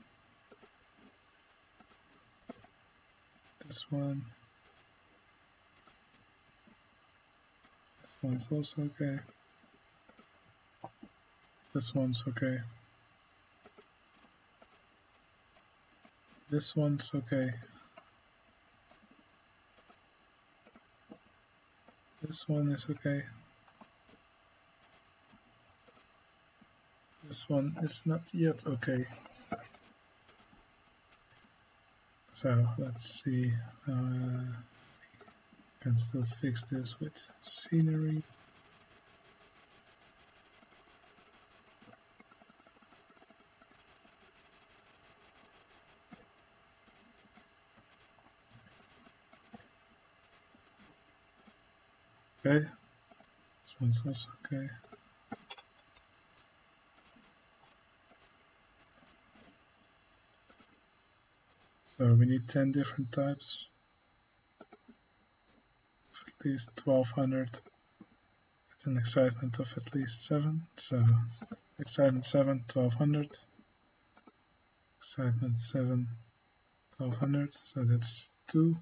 Speaker 1: This one. This one's also okay. This one's okay. This one's okay. This one is okay. This one is not yet okay. So let's see. Can still fix this with scenery. Okay, this one's also okay. So we need 10 different types, at least 1200, with an excitement of at least 7. So excitement 7, 1200, excitement 7, 1200, so that's 2.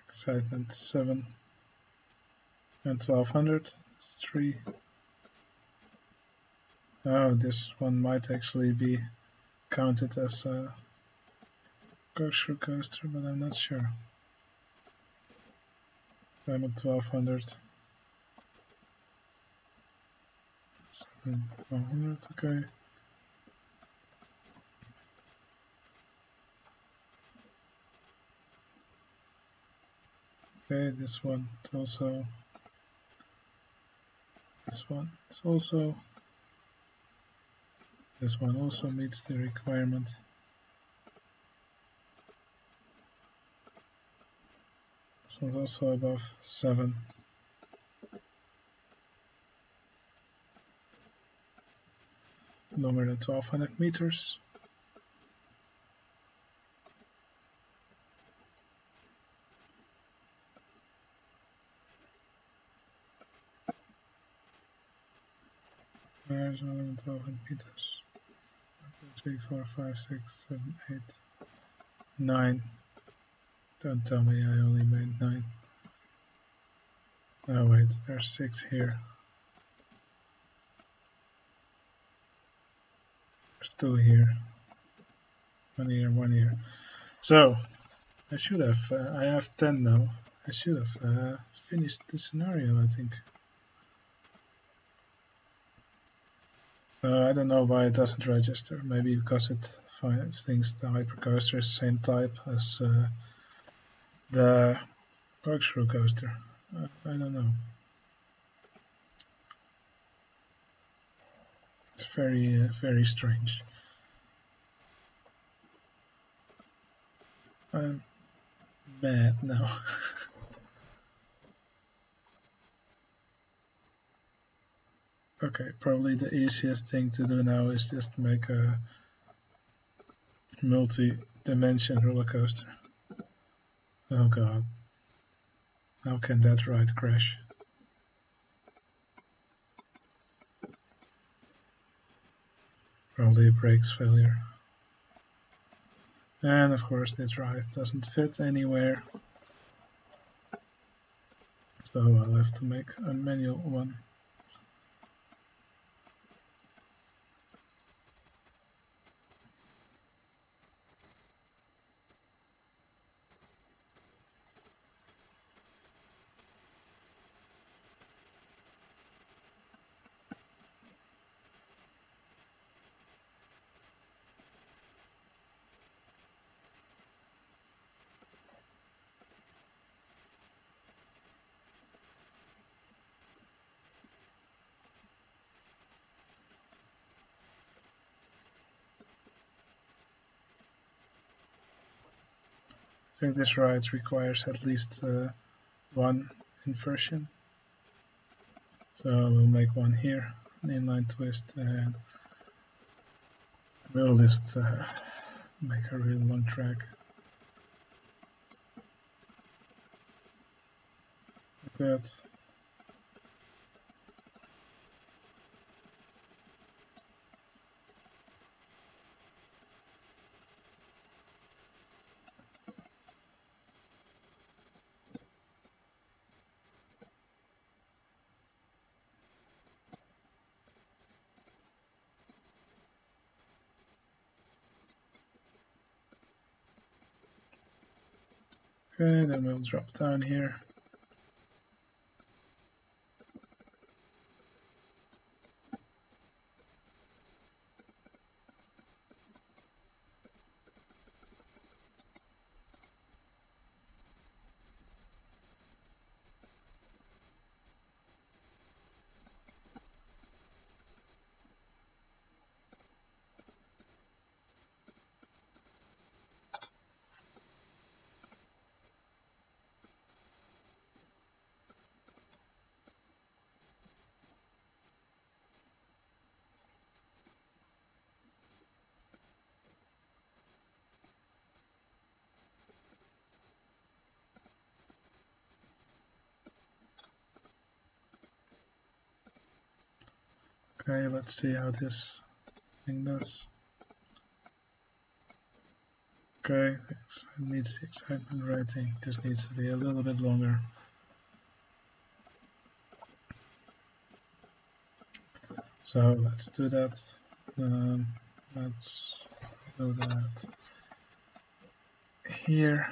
Speaker 1: Excitement 7 and 1200 is 3. Oh, this one might actually be counted as a kosher coaster, but I'm not sure. So I'm at 1200. 1200, okay. Okay, this one also. This one is also. This one also meets the requirement. This one's also above 7. Longer than 1200 meters. There's longer than 1200 meters. 1, 2, 3, 4, 5, 6, 7, 8, 9. Don't tell me I only made 9. Oh wait, there's 6 here. There's 2 here. 1 here, 1 here. So I should have. I have 10 now. I should have finished the scenario, I think. So I don't know why it doesn't register. Maybe because it thinks the hypercoaster is the same type as the corkscrew coaster. I don't know. It's very strange. I'm mad now. Okay, probably the easiest thing to do now is just make a multi-dimension roller coaster. Oh god. How can that ride crash? Probably a brakes failure. And of course this ride doesn't fit anywhere. So I'll have to make a manual one. I think this ride requires at least one inversion. So we'll make one here, an inline twist, and we'll just make a really long track. Like that. Okay, then we'll drop down here. Okay, let's see how this thing does. Okay, it needs the excitement rating, just needs to be a little bit longer. So let's do that. Let's do that here.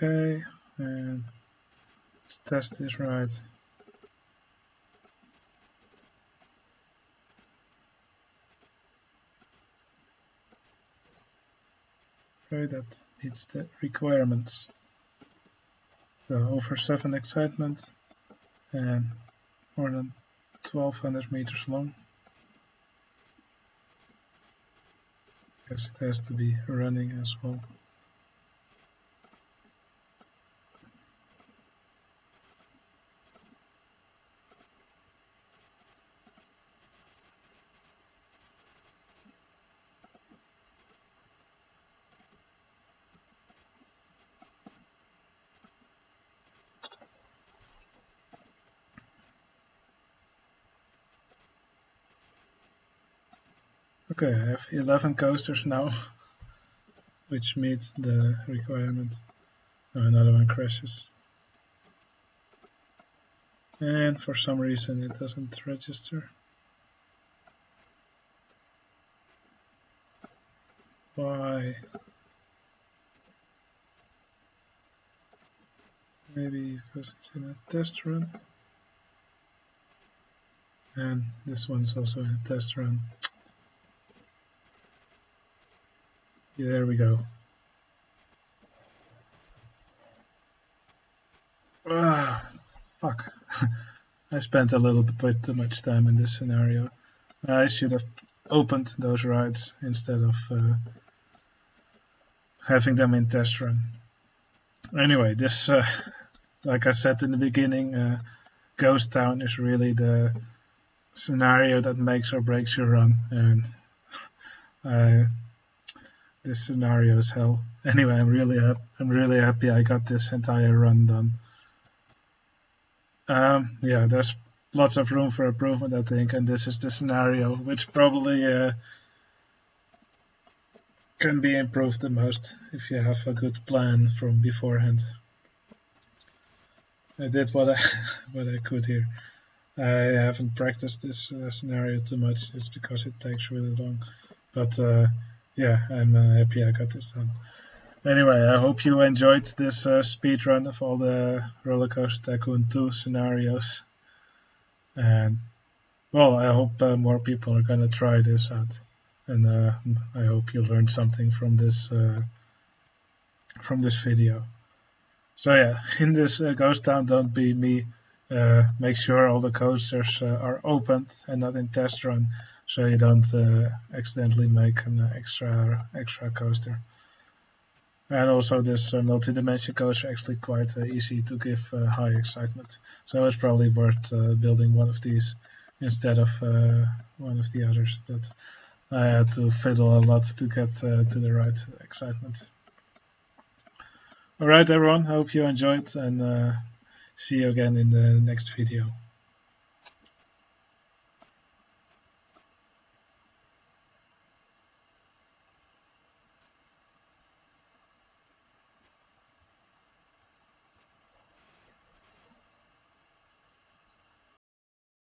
Speaker 1: Okay, and let's test this ride. Okay, that meets the requirements. So over 7 excitement and more than 1200 meters long. Guess it has to be running as well. Okay, I have 11 coasters now, which meet the requirement. Oh, another one crashes. And for some reason it doesn't register. Why? Maybe because it's in a test run. And this one's also in a test run. Yeah, there we go. Ah, fuck. I spent a little bit too much time in this scenario. I should have opened those rides instead of having them in test run. Anyway, this, like I said in the beginning, Ghost Town is really the scenario that makes or breaks your run, and this scenario is hell. Anyway, I'm really happy I got this entire run done. Yeah, there's lots of room for improvement, I think, and this is the scenario which probably can be improved the most if you have a good plan from beforehand. I did what I could here. I haven't practiced this scenario too much just because it takes really long, but yeah, I'm happy I got this done. Anyway, I hope you enjoyed this speedrun of all the Roller Coaster Tycoon 2 scenarios, and well, I hope more people are gonna try this out, and I hope you learned something from this video. So yeah, in this Ghost Town, don't be me. Make sure all the coasters are opened and not in test run, so you don't accidentally make an extra coaster. And also this multi-dimension coaster actually quite easy to give high excitement, so it's probably worth building one of these instead of one of the others that I had to fiddle a lot to get to the right excitement. Alright everyone, hope you enjoyed, and see you again in the next video.